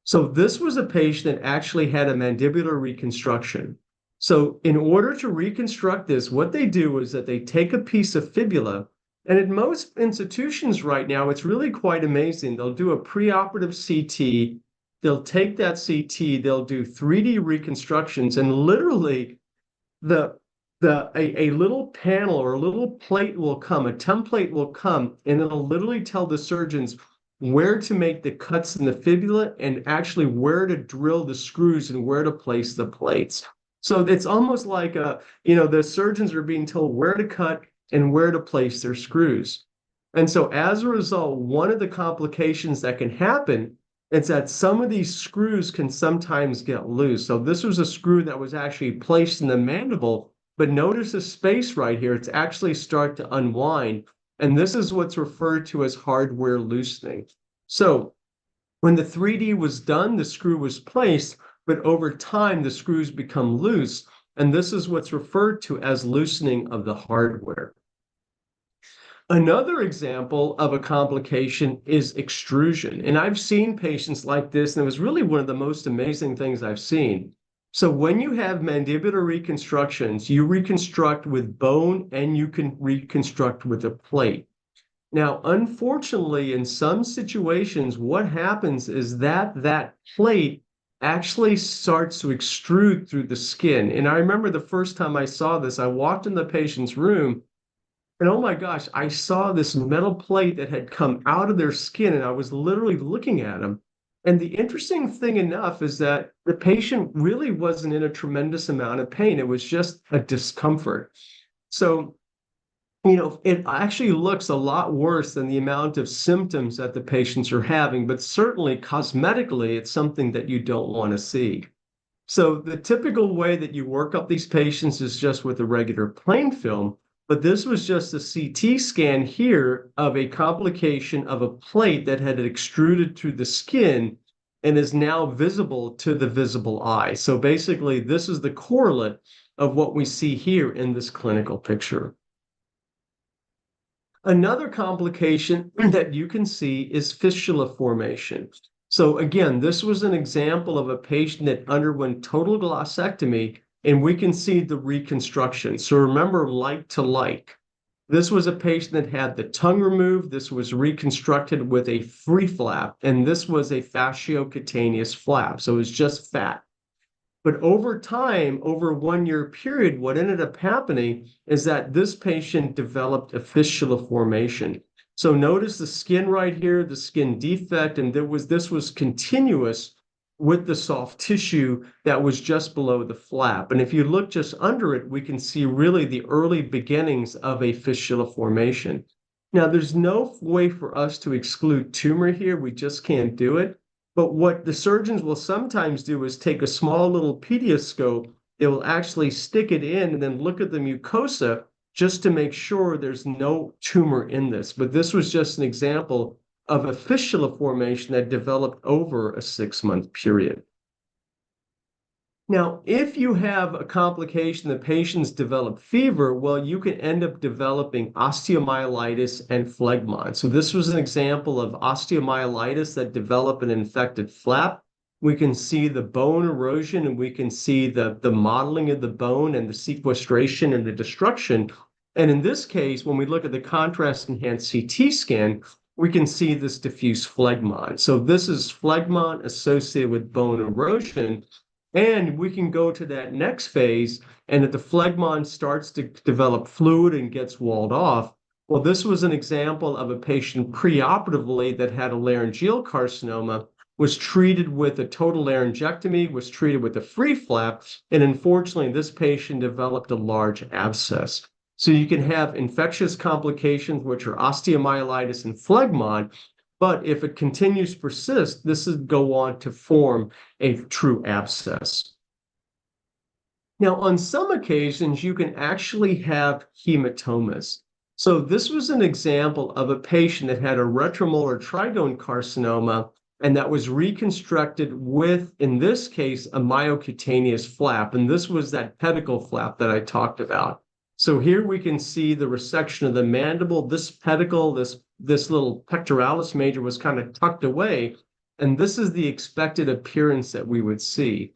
So this was a patient that actually had a mandibular reconstruction. So in order to reconstruct this, what they do is that they take a piece of fibula, and in most institutions right now, it's really quite amazing. They'll do a preoperative CT, they'll take that CT, they'll do 3D reconstructions, and literally a little panel or a little plate will come, a template will come, and it'll literally tell the surgeons where to make the cuts in the fibula and actually where to drill the screws and where to place the plates. So it's almost like the surgeons are being told where to cut and where to place their screws. And so as a result, one of the complications that can happen is that some of these screws can sometimes get loose. So this was a screw that was actually placed in the mandible, but notice the space right here. It's actually start to unwind. And this is what's referred to as hardware loosening. So when the 3D was done, the screw was placed, but over time, the screws become loose. And this is what's referred to as loosening of the hardware. Another example of a complication is extrusion. And I've seen patients like this, and it was really one of the most amazing things I've seen. So when you have mandibular reconstructions, you reconstruct with bone and you can reconstruct with a plate. Now, unfortunately, in some situations, what happens is that plate actually starts to extrude through the skin. And I remember the first time I saw this, I walked in the patient's room And oh my gosh, I saw this metal plate that had come out of their skin, and I was literally looking at them. And the interesting thing enough is that the patient really wasn't in a tremendous amount of pain. It was just a discomfort. So, it actually looks a lot worse than the amount of symptoms that the patients are having, but certainly cosmetically, it's something that you don't want to see. So the typical way that you work up these patients is just with a regular plain film, but this was just a CT scan here of a complication of a plate that had extruded through the skin and is now visible to the visible eye. So basically, this is the correlate of what we see here in this clinical picture. Another complication that you can see is fistula formation. So again, this was an example of a patient that underwent total glossectomy, and we can see the reconstruction. So remember, like to like. This was a patient that had the tongue removed. This was reconstructed with a free flap, and this was a fasciocutaneous flap. So it was just fat. But over time, over a 1 year period, what ended up happening is that this patient developed a fistula formation. So notice the skin right here, the skin defect, and this was continuous with the soft tissue that was just below the flap. And if you look just under it, we can see really the early beginnings of a fistula formation. Now, there's no way for us to exclude tumor here. We just can't do it. But what the surgeons will sometimes do is take a small little pedioscope, they will actually stick it in and then look at the mucosa just to make sure there's no tumor in this. But this was just an example of a fistula formation that developed over a 6-month period. Now, if you have a complication, the patients develop fever, well, you can end up developing osteomyelitis and phlegmon. So this was an example of osteomyelitis that developed an infected flap. We can see the bone erosion, and we can see the modeling of the bone and the sequestration and the destruction. And in this case, when we look at the contrast-enhanced CT scan, we can see this diffuse phlegmon. So this is phlegmon associated with bone erosion. And we can go to that next phase, and if the phlegmon starts to develop fluid and gets walled off, well, this was an example of a patient preoperatively that had a laryngeal carcinoma, was treated with a total laryngectomy, was treated with a free flap, and unfortunately, this patient developed a large abscess. So you can have infectious complications, which are osteomyelitis and phlegmon, but if it continues to persist, this would go on to form a true abscess. Now, on some occasions, you can actually have hematomas. So this was an example of a patient that had a retromolar tridone carcinoma, and that was reconstructed with, in this case, a myocutaneous flap. And this was that pedicle flap that I talked about. So here we can see the resection of the mandible. This pedicle, this little pectoralis major was kind of tucked away, and this is the expected appearance that we would see.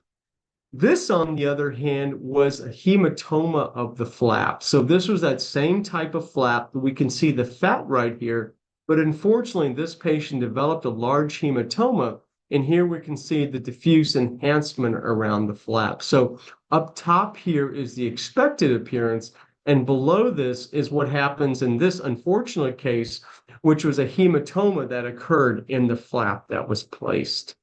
This, on the other hand, was a hematoma of the flap. So this was that same type of flap. We can see the fat right here, but unfortunately, this patient developed a large hematoma, and here we can see the diffuse enhancement around the flap. So up top here is the expected appearance, and below this is what happens in this unfortunate case, which was a hematoma that occurred in the flap that was placed.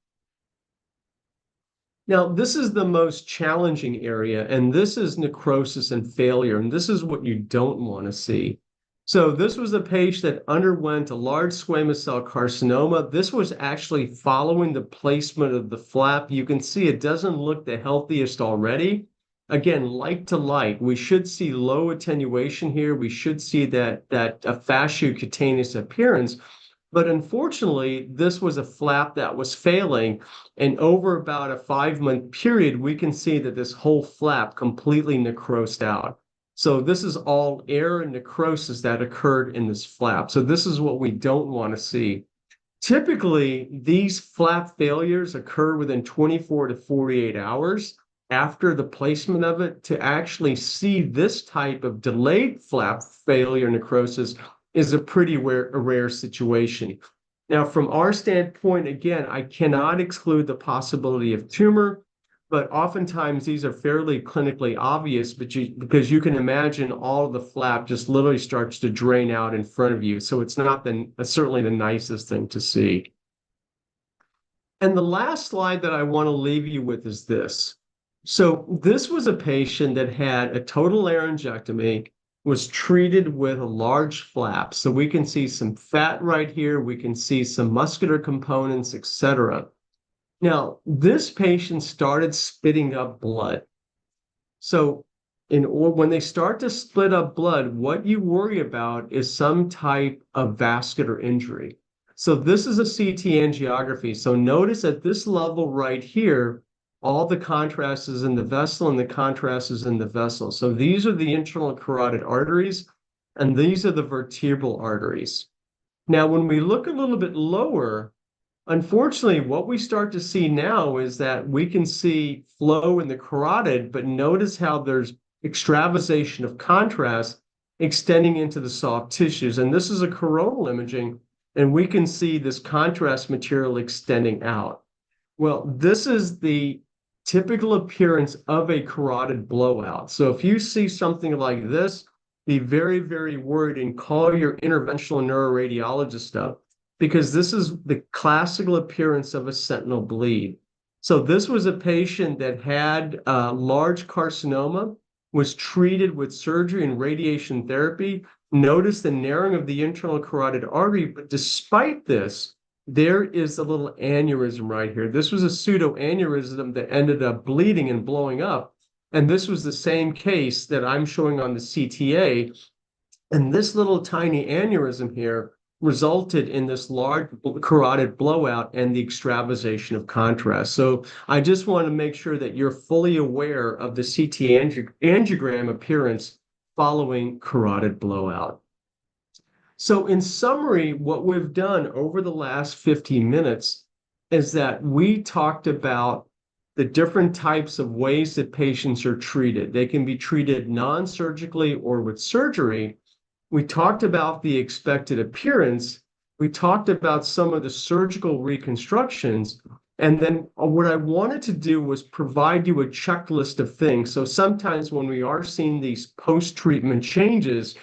Now, this is the most challenging area, and this is necrosis and failure, and this is what you don't want to see. So this was a patient that underwent a large squamous cell carcinoma. This was actually following the placement of the flap. You can see it doesn't look the healthiest already. Again, like to like, we should see low attenuation here. We should see that fasciocutaneous appearance. But unfortunately, this was a flap that was failing. And over about a 5-month period, we can see that this whole flap completely necrosed out. So this is all air and necrosis that occurred in this flap. So this is what we don't want to see. Typically, these flap failures occur within 24 to 48 hours after the placement of it. To actually see this type of delayed flap failure necrosis is a pretty rare situation. Now, from our standpoint, again, I cannot exclude the possibility of tumor, but oftentimes these are fairly clinically obvious, because you can imagine all of the flap just literally starts to drain out in front of you. So it's not certainly the nicest thing to see. And the last slide that I want to leave you with is this. So this was a patient that had a total laryngectomy, was treated with a large flap. So we can see some fat right here. We can see some muscular components, etc. Now, this patient started spitting up blood. So when they start to split up blood, what you worry about is some type of vascular injury. So this is a CT angiography. So notice at this level right here, all the contrast is in the vessel and the contrast is in the vessel. So these are the internal carotid arteries, and these are the vertebral arteries. Now, when we look a little bit lower, unfortunately, what we start to see now is that we can see flow in the carotid, but notice how there's extravasation of contrast extending into the soft tissues. And this is a coronal imaging, and we can see this contrast material extending out. Well, this is the typical appearance of a carotid blowout. So if you see something like this, be very, very worried and call your interventional neuroradiologist up, because this is the classical appearance of a sentinel bleed. So this was a patient that had large carcinoma, was treated with surgery and radiation therapy. Notice the narrowing of the internal carotid artery, but despite this, there is a little aneurysm right here. This was a pseudoaneurysm that ended up bleeding and blowing up. And this was the same case that I'm showing on the CTA. And this little tiny aneurysm here resulted in this large carotid blowout and the extravasation of contrast. So I just want to make sure that you're fully aware of the CT angiogram appearance following carotid blowout. So in summary, what we've done over the last 15 minutes is that we talked about the different types of ways that patients are treated. They can be treated non-surgically or with surgery. We talked about the expected appearance. We talked about some of the surgical reconstructions. And then what I wanted to do was provide you a checklist of things. So sometimes when we are seeing these post-treatment changes,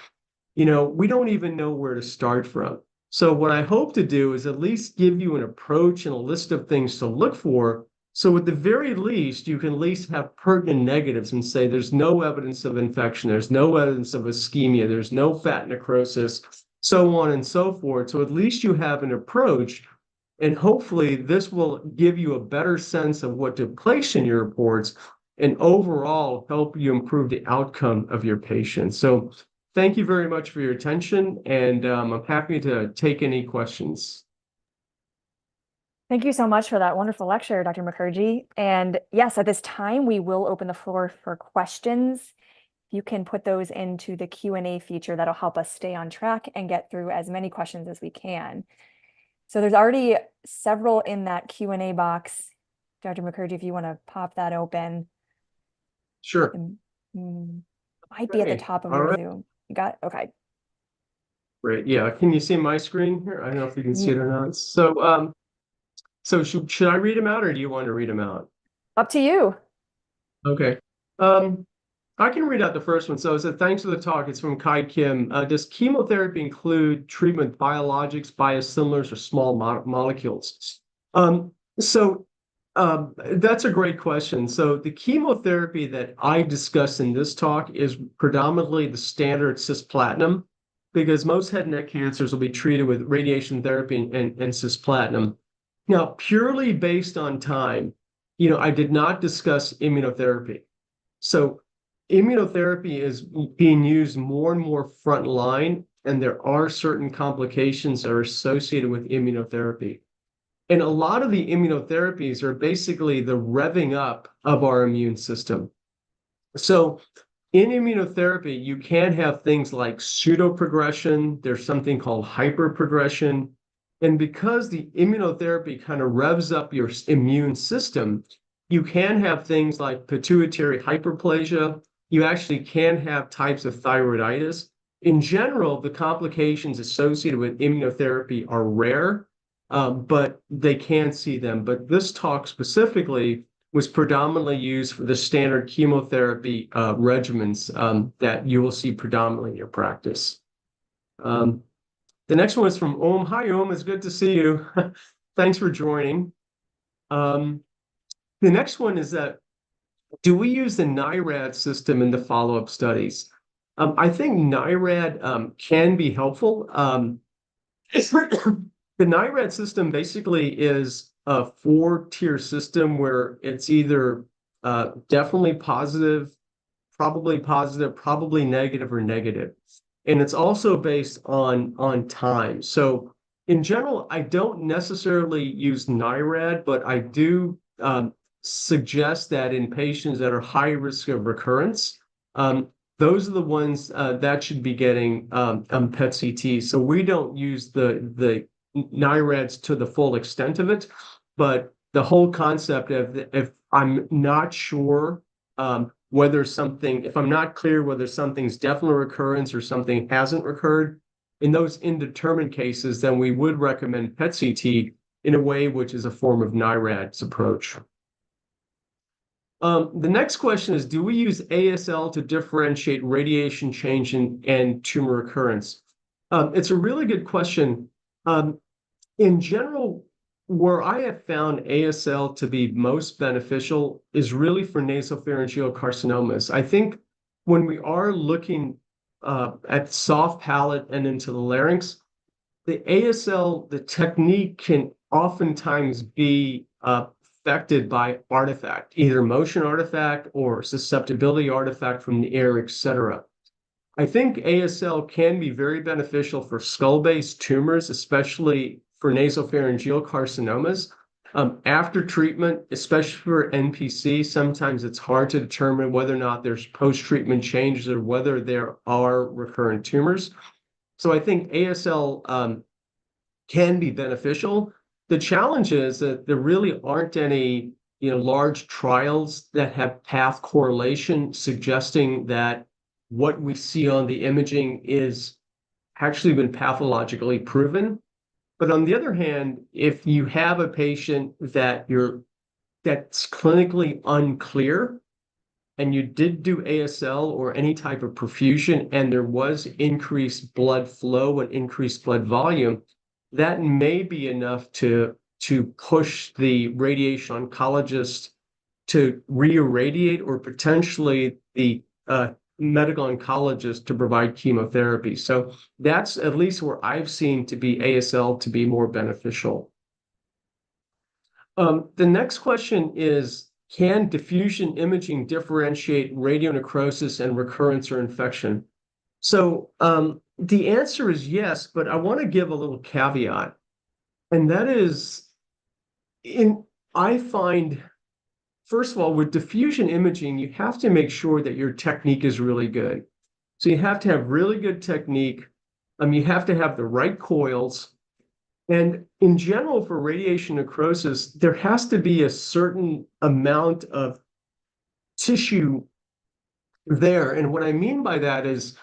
we don't even know where to start from. So what I hope to do is at least give you an approach and a list of things to look for. So at the very least, you can at least have pertinent negatives and say there's no evidence of infection, there's no evidence of ischemia, there's no fat necrosis, so on and so forth. So at least you have an approach, and hopefully this will give you a better sense of what to place in your reports and overall help you improve the outcome of your patients. So thank you very much for your attention, and I'm happy to take any questions. Thank you so much for that wonderful lecture, Dr. Mukherjee. And yes, at this time, we will open the floor for questions. You can put those into the Q&A feature. That'll help us stay on track and get through as many questions as we can. So there's already several in that Q&A box. Dr. Mukherjee, if you want to pop that open. Sure. Might be at the top of your Zoom. You got it? Okay. Great. Yeah. Can you see my screen here? I don't know if you can see it or not. So should I read them out, or do you want to read them out? Up to you. Okay. I can read out the first one. So it said, thanks for the talk. It's from Kai Kim. Does chemotherapy include treatment with biologics, biosimilars, or small molecules? That's a great question. So the chemotherapy that I discussed in this talk is predominantly the standard cisplatin, because most head and neck cancers will be treated with radiation therapy and cisplatin. Now, purely based on time, I did not discuss immunotherapy. So immunotherapy is being used more and more frontline, and there are certain complications that are associated with immunotherapy. And a lot of the immunotherapies are basically the revving up of our immune system. So in immunotherapy, you can have things like pseudoprogression. There's something called hyperprogression. And because the immunotherapy kind of revs up your immune system, you can have things like pituitary hyperplasia. You actually can have types of thyroiditis. In general, the complications associated with immunotherapy are rare, but they can see them. But this talk specifically was predominantly used for the standard chemotherapy regimens that you will see predominantly in your practice. The next one is from Om. Hi, Om. It's good to see you. Thanks for joining. The next one is that, do we use the NIRAD system in the follow-up studies? I think NIRAD can be helpful. The NIRAD system basically is a four-tier system where it's either definitely positive, probably negative, or negative. And it's also based on time. So in general, I don't necessarily use NIRAD, but I do suggest that in patients that are high risk of recurrence, those are the ones that should be getting PET CT. So we don't use the NIRADs to the full extent of it, but the whole concept of if I'm not sure if I'm not clear whether something's definitely recurrence or something hasn't recurred, in those indeterminate cases, then we would recommend PET CT in a way which is a form of NIRAD's approach. The next question is, do we use ASL to differentiate radiation change and tumor recurrence? It's a really good question. In general, where I have found ASL to be most beneficial is really for nasopharyngeal carcinomas. I think when we are looking at soft palate and into the larynx, the ASL, the technique can oftentimes be affected by artifact, either motion artifact or susceptibility artifact from the air, etc. I think ASL can be very beneficial for skull-based tumors, especially for nasopharyngeal carcinomas. After treatment, especially for NPC, sometimes it's hard to determine whether or not there's post-treatment changes or whether there are recurrent tumors. So I think ASL can be beneficial. The challenge is that there really aren't any large trials that have path correlation suggesting that what we see on the imaging is actually been pathologically proven. But on the other hand, if you have a patient that's clinically unclear and you did do ASL or any type of perfusion and there was increased blood flow and increased blood volume, that may be enough to push the radiation oncologist to re-irradiate or potentially the medical oncologist to provide chemotherapy. So that's at least where I've seen to be ASL to be more beneficial. The next question is, can diffusion imaging differentiate radionecrosis and recurrence or infection? So the answer is yes, but I want to give a little caveat. And that is, I find, first of all, with diffusion imaging, you have to make sure that your technique is really good. So you have to have really good technique. You have to have the right coils. And in general, for radiation necrosis, there has to be a certain amount of tissue there. And what I mean by that is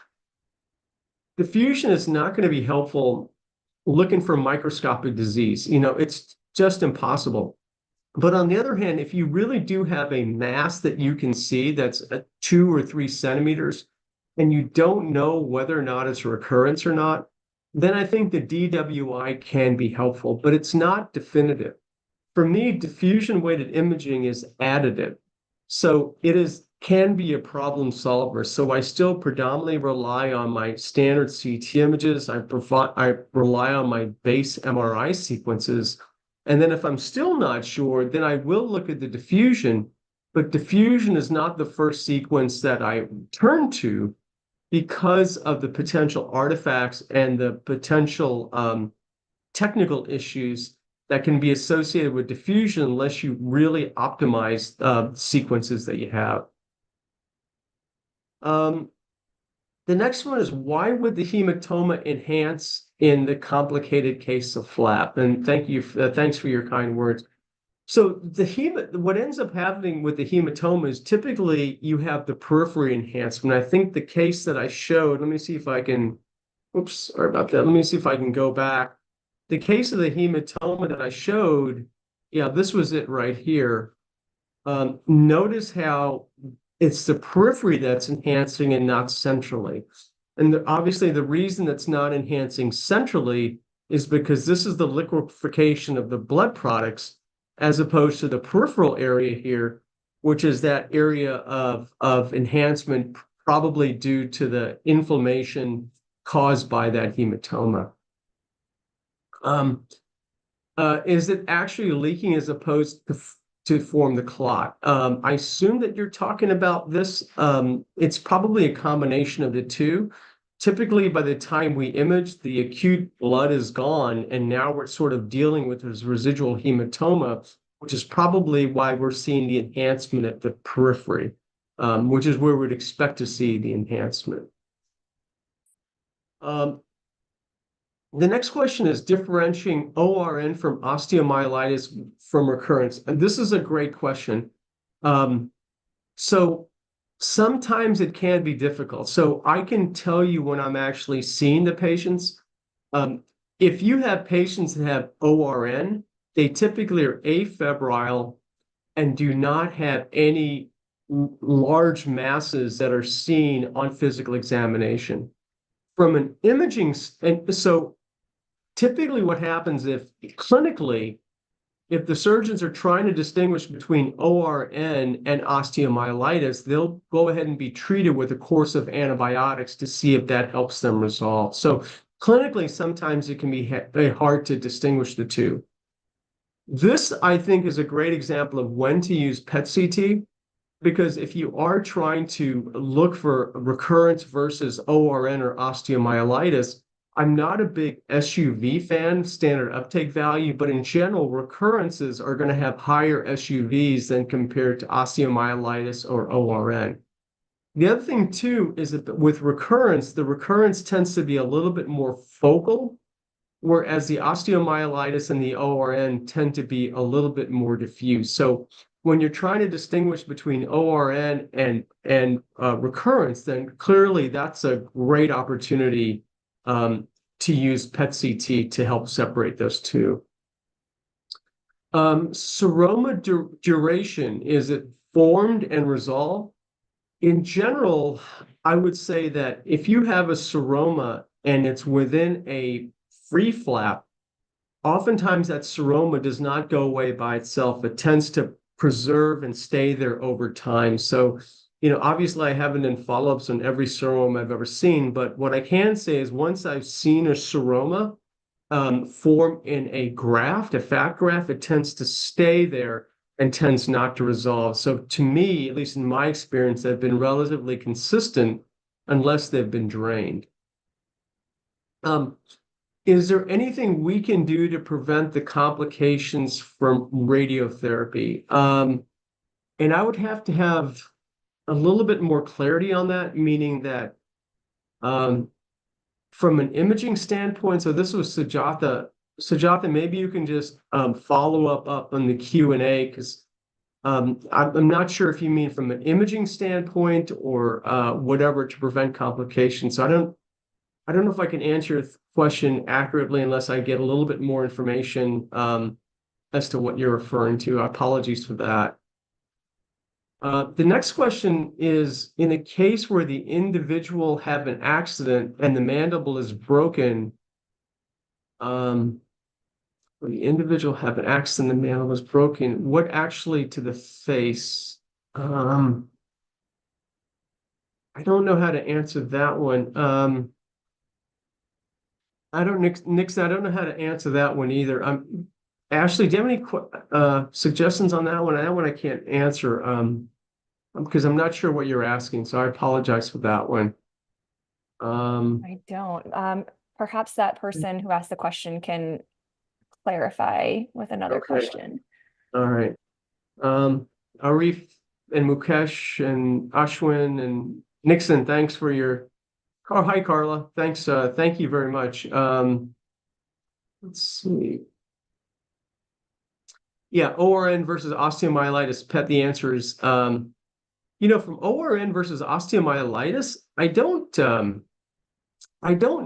diffusion is not going to be helpful looking for microscopic disease. It's just impossible. But on the other hand, if you really do have a mass that you can see that's 2 or 3 centimeters, and you don't know whether or not it's a recurrence or not, then I think the DWI can be helpful, but it's not definitive. For me, diffusion-weighted imaging is additive. So it can be a problem solver. So I still predominantly rely on my standard CT images. I rely on my base MRI sequences. And then if I'm still not sure, then I will look at the diffusion, but diffusion is not the first sequence that I turn to because of the potential artifacts and the potential technical issues that can be associated with diffusion unless you really optimize sequences that you have. The next one is, why would the hematoma enhance in the complicated case of FLAP? And thanks for your kind words. So what ends up happening with the hematoma is typically you have the periphery enhancement. I think the case that I showed, let me see if I can, oops, sorry about that. Let me see if I can go back. The case of the hematoma that I showed, yeah, this was it right here. Notice how it's the periphery that's enhancing and not centrally. And obviously, the reason it's not enhancing centrally is because this is the liquefaction of the blood products, as opposed to the peripheral area here, which is that area of enhancement, probably due to the inflammation caused by that hematoma. Is it actually leaking as opposed to form the clot? I assume that you're talking about this. It's probably a combination of the two. Typically, by the time we image, the acute blood is gone, and now we're sort of dealing with this residual hematoma, which is probably why we're seeing the enhancement at the periphery, which is where we'd expect to see the enhancement. The next question is differentiating ORN from osteomyelitis from recurrence. And this is a great question. So sometimes it can be difficult. So I can tell you when I'm actually seeing the patients. If you have patients that have ORN, they typically are afebrile and do not have any large masses that are seen on physical examination. From an imaging, and so typically what happens clinically, if the surgeons are trying to distinguish between ORN and osteomyelitis, they'll go ahead and be treated with a course of antibiotics to see if that helps them resolve. So clinically, sometimes it can be very hard to distinguish the two. This, I think, is a great example of when to use PET-CT, because if you are trying to look for recurrence versus ORN or osteomyelitis, I'm not a big SUV fan, standard uptake value, but in general, recurrences are going to have higher SUVs than compared to osteomyelitis or ORN. The other thing, too, is that with recurrence, the recurrence tends to be a little bit more focal, whereas the osteomyelitis and the ORN tend to be a little bit more diffuse. So when you're trying to distinguish between ORN and recurrence, then clearly that's a great opportunity to use PET-CT to help separate those two. Seroma duration, is it formed and resolved? In general, I would say that if you have a seroma and it's within a free flap, oftentimes that seroma does not go away by itself. It tends to preserve and stay there over time. So, obviously I haven't done follow-ups on every seroma I've ever seen, but what I can say is once I've seen a seroma form in a graft, a fat graft, it tends to stay there and tends not to resolve. So to me, at least in my experience, they've been relatively consistent unless they've been drained. Is there anything we can do to prevent the complications from radiotherapy? And I would have to have a little bit more clarity on that, meaning that from an imaging standpoint, so this was Sujatha. Sujatha, maybe you can just follow up on the Q&A, because I'm not sure if you mean from an imaging standpoint or whatever to prevent complications. So I don't know if I can answer the question accurately unless I get a little bit more information as to what you're referring to. Apologies for that. The next question is, in a case where the individual have an accident and the mandible is broken, where the individual have an accident and the mandible is broken, what actually to the face? I don't know how to answer that one. Nixon, I don't know how to answer that one either. Ashley, do you have any suggestions on that one? That one I can't answer because I'm not sure what you're asking, so I apologize for that one. I don't. Perhaps that person who asked the question can clarify with another question. All right. Arif and Mukesh and Ashwin and Nixon, thanks for your... Oh, hi, Carla. Thanks. Thank you very much. Let's see. Yeah, ORN versus osteomyelitis, PET, the answer is, from ORN versus osteomyelitis, I don't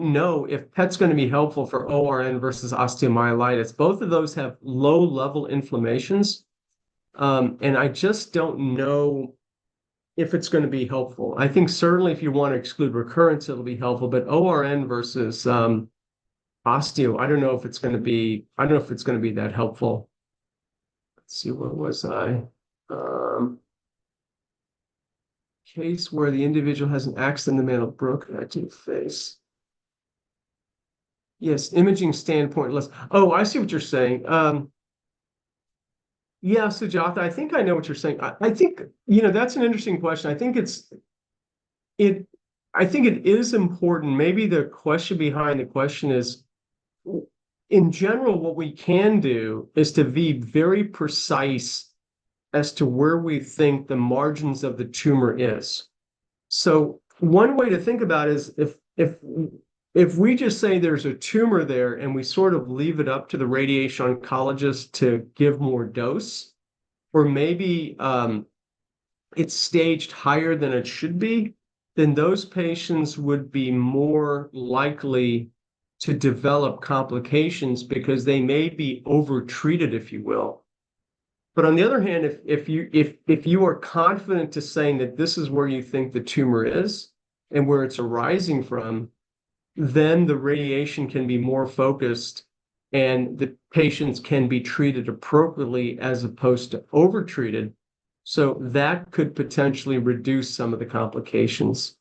know if PET's going to be helpful for ORN versus osteomyelitis. Both of those have low-level inflammations. And I just don't know if it's going to be helpful. I think certainly if you want to exclude recurrence, it'll be helpful, but ORN versus osteo, I don't know if it's going to be that helpful. Let's see, where was I? Case where the individual has an accident in the mantle broken active face. Yes, imaging standpoint less. Oh, I see what you're saying. Yeah, Sujatha, I think I know what you're saying. I think, that's an interesting question. It I think it is important. Maybe the question behind the question is, in general, what we can do is to be very precise as to where we think the margins of the tumor is. So one way to think about it is if we just say there's a tumor there and we sort of leave it up to the radiation oncologist to give more dose, or maybe it's staged higher than it should be, then those patients would be more likely to develop complications because they may be overtreated, if you will. But on the other hand, if you are confident to saying that this is where you think the tumor is and where it's arising from, then the radiation can be more focused and the patients can be treated appropriately as opposed to overtreated. So that could potentially reduce some of the complications.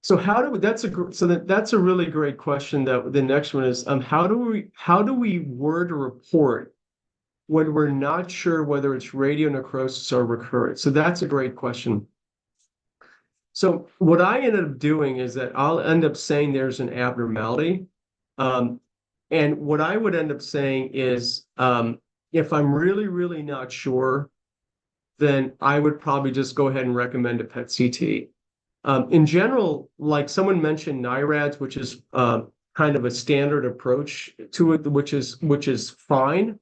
So that's a really great question. That the next one is how do we word a report when we're not sure whether it's radionecrosis or recurrent? So that's a great question. So what I ended up doing is that I'll end up saying there's an abnormality. And what I would end up saying is if I'm really, really not sure, then I would probably just go ahead and recommend a PET CT. In general, like someone mentioned NIRADS, which is kind of a standard approach to it, which is fine.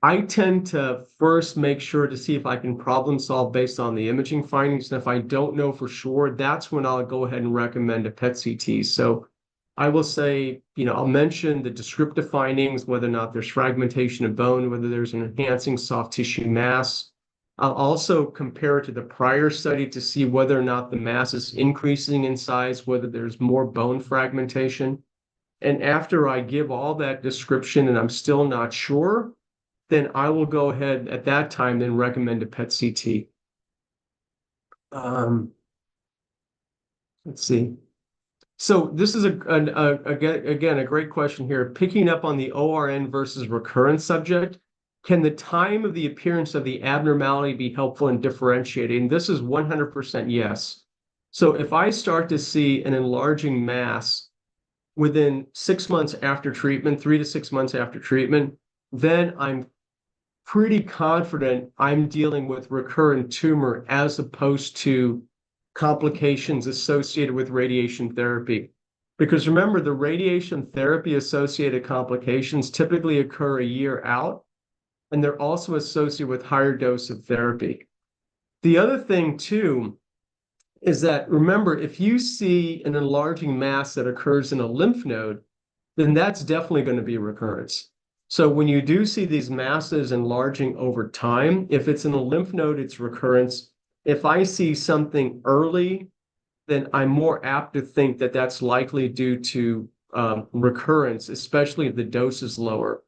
I tend to first make sure to see if I can problem solve based on the imaging findings. And if I don't know for sure, that's when I'll go ahead and recommend a PET CT. So I will say, I'll mention the descriptive findings, whether or not there's fragmentation of bone, whether there's an enhancing soft tissue mass. I'll also compare it to the prior study to see whether or not the mass is increasing in size, whether there's more bone fragmentation. And after I give all that description and I'm still not sure, then I will go ahead at that time then recommend a PET CT. Let's see. So this is again a great question here. Picking up on the ORN versus recurrent subject, can the time of the appearance of the abnormality be helpful in differentiating? This is 100% yes. So if I start to see an enlarging mass within 6 months after treatment, 3 to 6 months after treatment, then I'm pretty confident I'm dealing with recurrent tumor as opposed to complications associated with radiation therapy. Because remember, the radiation therapy associated complications typically occur a year out, and they're also associated with higher dose of therapy. The other thing too is that, remember, if you see an enlarging mass that occurs in a lymph node, then that's definitely going to be recurrence. So when you do see these masses enlarging over time, if it's in a lymph node, it's recurrence. If I see something early, then I'm more apt to think that that's likely due to recurrence, especially if the dose is lower.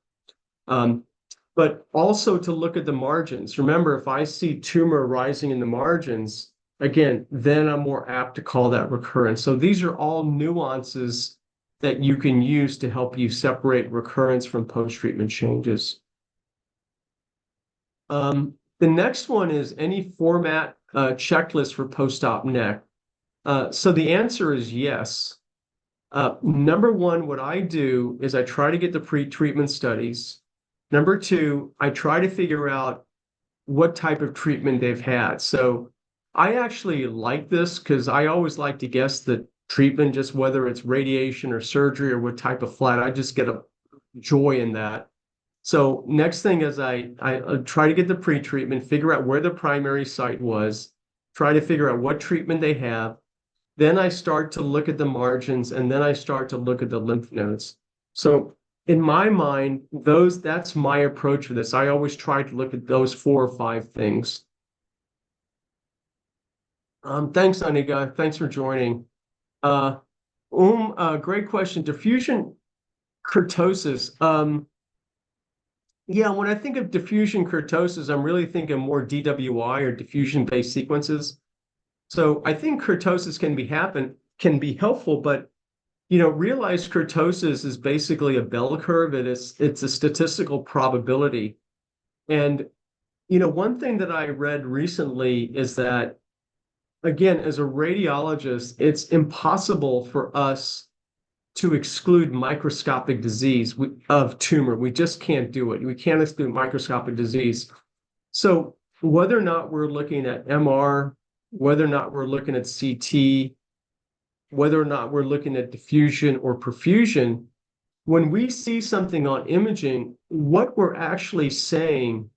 But also to look at the margins. Remember, if I see tumor rising in the margins, again, then I'm more apt to call that recurrence. So these are all nuances that you can use to help you separate recurrence from post-treatment changes. The next one is any format checklist for post-op neck. So the answer is yes. Number one, what I do is I try to get the pre-treatment studies. Number two, I try to figure out what type of treatment they've had. So I actually like this because I always like to guess the treatment, just whether it's radiation or surgery or what type of flat. I just get a joy in that. So next thing is I try to get the pre-treatment, figure out where the primary site was, try to figure out what treatment they have. Then I start to look at the margins, and then I start to look at the lymph nodes. So in my mind, that's my approach for this. I always try to look at those 4 or 5 things. Thanks, Anika. Thanks for joining. Uh, great question. Diffusion kurtosis. Yeah, when I think of diffusion kurtosis, I'm really thinking more DWI or diffusion-based sequences. So I think kurtosis can be helpful, but realize kurtosis is basically a bell curve. It's a statistical probability. And one thing that I read recently is that, again, as a radiologist, it's impossible for us to exclude microscopic disease of tumor. We just can't do it. We can't exclude microscopic disease. So whether or not we're looking at MR, whether or not we're looking at CT, whether or not we're looking at diffusion or perfusion, when we see something on imaging, what we're actually saying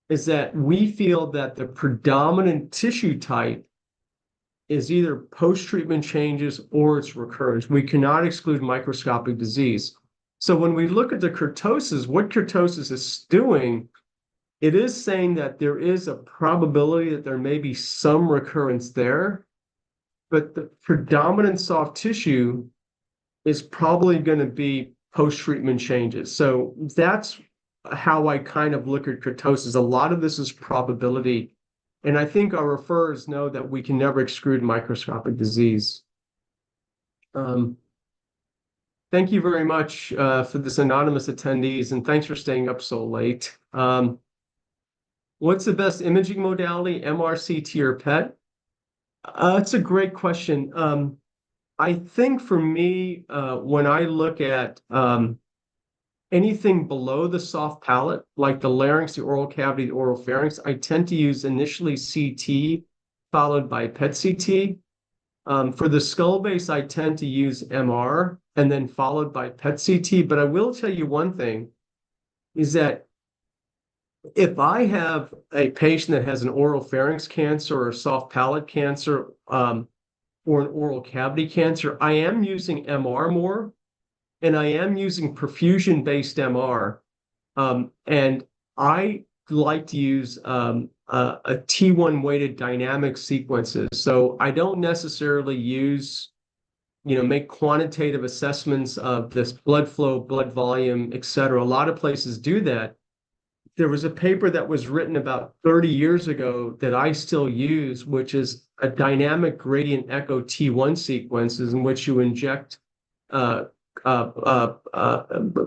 is that we feel that the predominant tissue type is either post-treatment changes or it's recurrence. We cannot exclude microscopic disease. So when we look at the kurtosis, what kurtosis is doing, it is saying that there is a probability that there may be some recurrence there, but the predominant soft tissue is probably going to be post-treatment changes. So that's how I kind of look at kurtosis. A lot of this is probability. And I think our referrers know that we can never exclude microscopic disease. Thank you very much for this anonymous attendees, and thanks for staying up so late. What's the best imaging modality, MR, CT, or PET? It's a great question. I think for me, when I look at anything below the soft palate, like the larynx, the oral cavity, the oral pharynx, I tend to use initially CT followed by PET CT. For the skull base, I tend to use MR and then followed by PET CT. But I will tell you one thing is that if I have a patient that has an oral pharynx cancer or a soft palate cancer or an oral cavity cancer, I am using MR more. And I am using perfusion-based MR, and I like to use a T1 weighted dynamic sequences. So I don't necessarily make quantitative assessments of this blood flow, blood volume, et cetera. A lot of places do that. There was a paper that was written about 30 years ago that I still use, which is a dynamic gradient echo T1 sequences in which you inject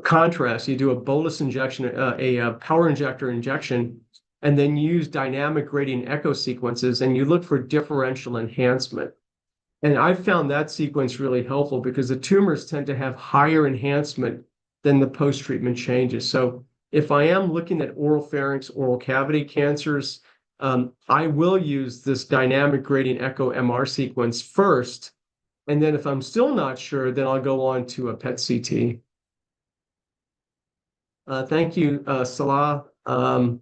contrast. You do a bolus injection, a power injector injection, and then use dynamic gradient echo sequences, and you look for differential enhancement. And I found that sequence really helpful because the tumors tend to have higher enhancement than the post-treatment changes. So if I am looking at oral pharynx, oral cavity cancers, I will use this dynamic gradient echo MR sequence first. And then if I'm still not sure, then I'll go on to a PET CT. Thank you, Salah. How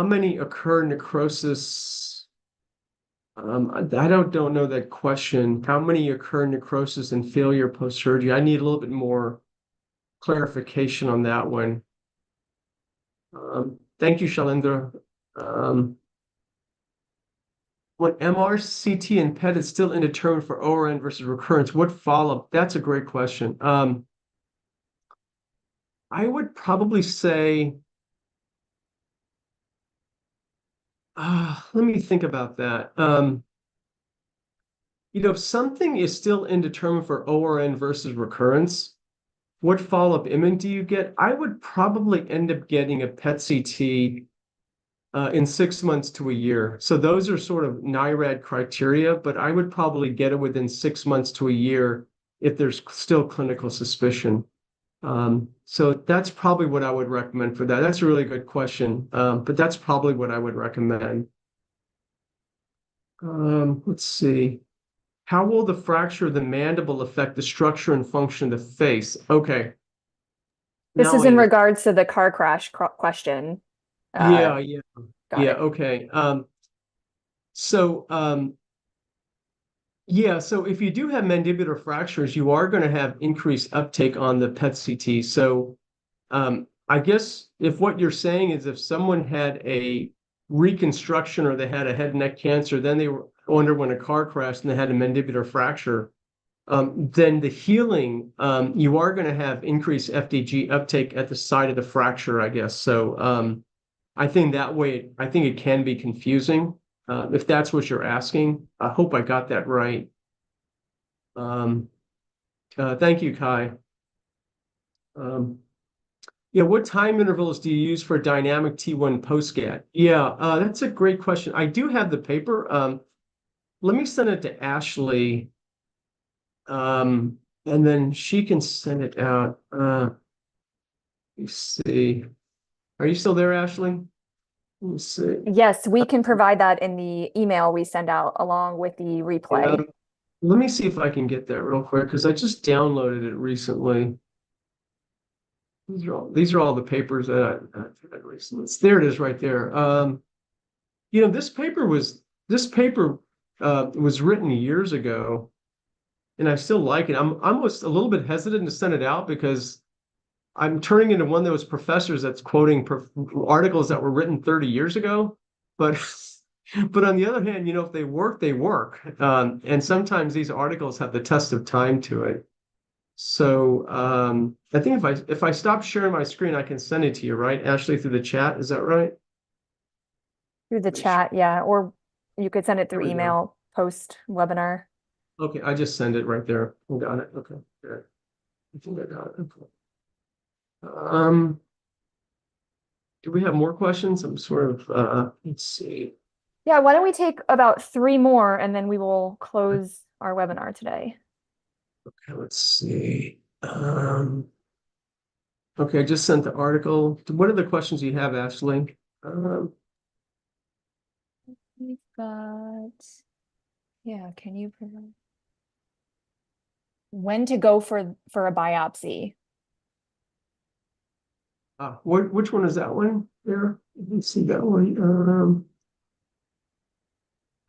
many occur necrosis? I don't know that question. How many occur necrosis and failure post-surgery? I need a little bit more clarification on that one. Thank you, Shalindra. When MR, CT, and PET is still indeterminate for ORN versus recurrence, what follow-up? That's a great question. I would probably say, let me think about that. If something is still indeterminate for ORN versus recurrence, what follow-up imaging do you get? I would probably end up getting a PET CT in 6 months to a year. So those are sort of NIRAD criteria, but I would probably get it within 6 months to a year if there's still clinical suspicion. So that's probably what I would recommend for that. That's a really good question, but that's probably what I would recommend. Let's see. How will the fracture of the mandible affect the structure and function of the face? Okay. This Now is in regards to the car crash question. Yeah. Got it. Okay. So Yeah, so if you do have mandibular fractures, you are going to have increased uptake on the PET-CT. So I guess if what you're saying is if someone had a reconstruction or they had a head and neck cancer, then they underwent a car crash and they had a mandibular fracture, then the healing, you are going to have increased FDG uptake at the site of the fracture, I guess. So I think that way, I think it can be confusing if that's what you're asking. I hope I got that right. Um, Thank you, Kai. Um, yeah, what time intervals do you use for dynamic T1 postgat? Yeah, that's a great question. I do have the paper. Let me send it to Ashley, and then she can send it out. Let me see. Are you still there, Ashley? Let me see. Yes, we can provide that in the email we send out along with the Yeah, replay. let me see if I can get that real quick because I just downloaded it recently. These are all the papers that I read recently. There it is right there. This paper was written years ago, and I still like it. I'm almost a little bit hesitant to send it out because I'm turning into one of those professors that's quoting articles that were written 30 years ago. But but on the other hand, if they work, they work. And sometimes these articles have the test of time to it. So I think if I stop sharing my screen, I can send it to you, right, Ashley, through the chat. Is that right? Through the Make sure. chat, yeah, or you could send it There through we go. email post webinar. Okay, I just send it right there. Got it. Okay, good. I think I got it. Okay. Um, do we have more questions? I'm sort of let's see. Yeah, why don't we take about 3 more and then we will close our webinar today. Okay, let's see. Okay, I just sent the article. What are the questions you have, Ashley? We've got, yeah, can you provide when to go for a biopsy? Which one is that one there? Let's see that one.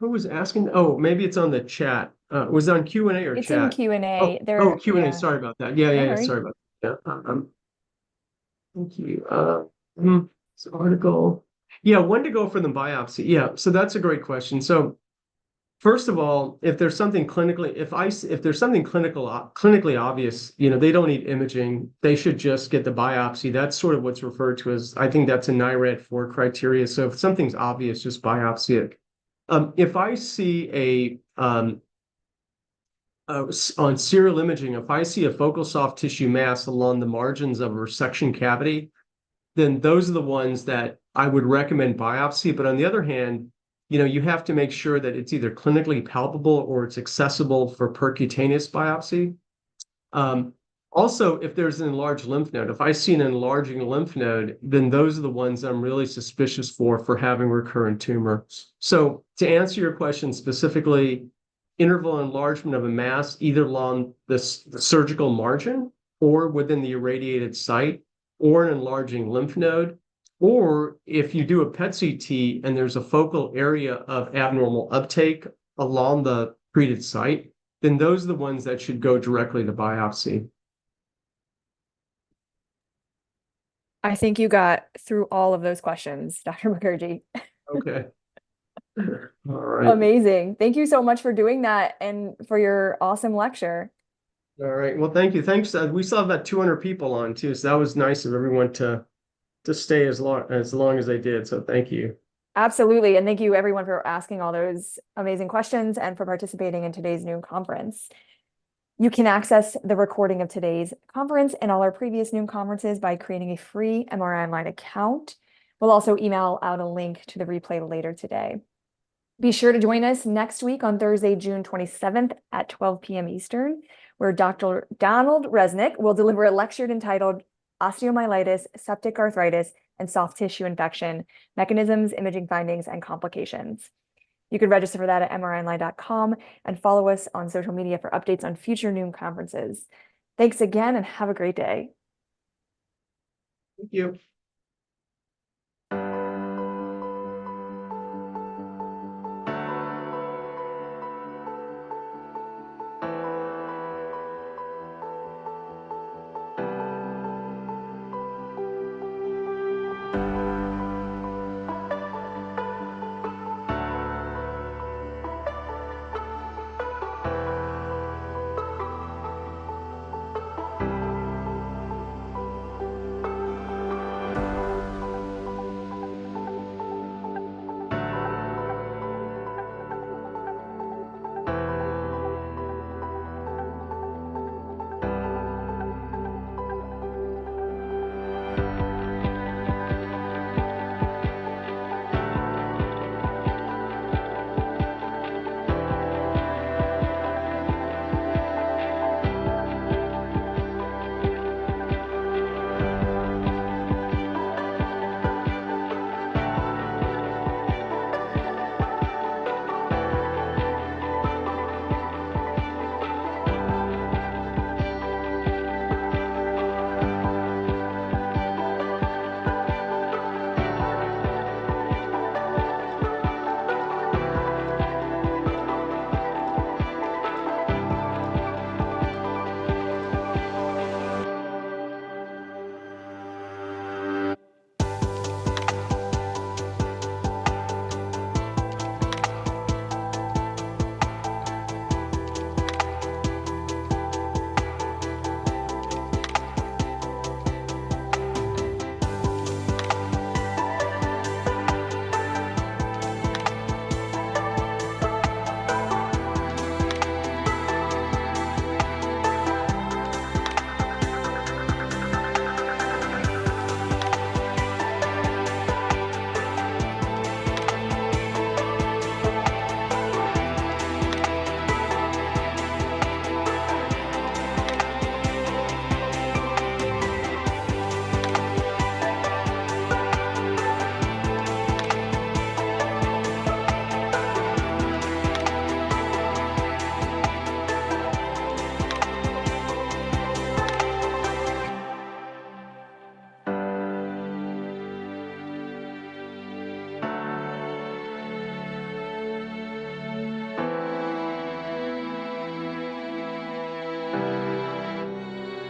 Who was asking? Oh, maybe it's on the chat. Was it on Q&A or It's in chat? Oh, Q&A. oh, There, Q&A. yeah, Sorry about that. Yeah, yeah, don't yeah. worry. Sorry about that. Yeah. Thank you. So article. Yeah, when to go for the biopsy? Yeah, so that's a great question. So first of all, if there's something clinically, if there's something clinically obvious, they don't need imaging. They should just get the biopsy. That's sort of what's referred to as, I think that's a NIRAD 4 criteria. So if something's obvious, just biopsy it. If I see on serial imaging, if I see a focal soft tissue mass along the margins of a resection cavity, then those are the ones that I would recommend biopsy. But on the other hand, you have to make sure that it's either clinically palpable or it's accessible for percutaneous biopsy. Also, if there's an enlarged lymph node, if I see an enlarging lymph node, then those are the ones I'm really suspicious for having recurrent tumor. So to answer your question specifically, interval enlargement of a mass either along the surgical margin or within the irradiated site or an enlarging lymph node, or if you do a PET-CT and there's a focal area of abnormal uptake along the treated site, then those are the ones that should go directly to biopsy. I think you got through all of those questions, Dr. Mukherjee. Okay. All right. Amazing. Thank you so much for doing that and for your awesome lecture. All right. Well, thank you. Thanks. We saw about 200 people on too, so that was nice of everyone to stay as long as they did. So thank you. Absolutely. And thank you everyone for asking all those amazing questions and for participating in today's Noon conference. You can access the recording of today's conference and all our previous Noon conferences by creating a free MRI Online account. We'll also email out a link to the replay later today. Be sure to join us next week on Thursday, June 27th at 12 p.m. Eastern, where Dr. Donald Resnick will deliver a lecture entitled Osteomyelitis, Septic Arthritis, and Soft Tissue Infection, Mechanisms, Imaging Findings, and Complications. You could register for that at mronline.com and follow us on social media for updates on future Noon conferences. Thanks again and have a great day. Thank you.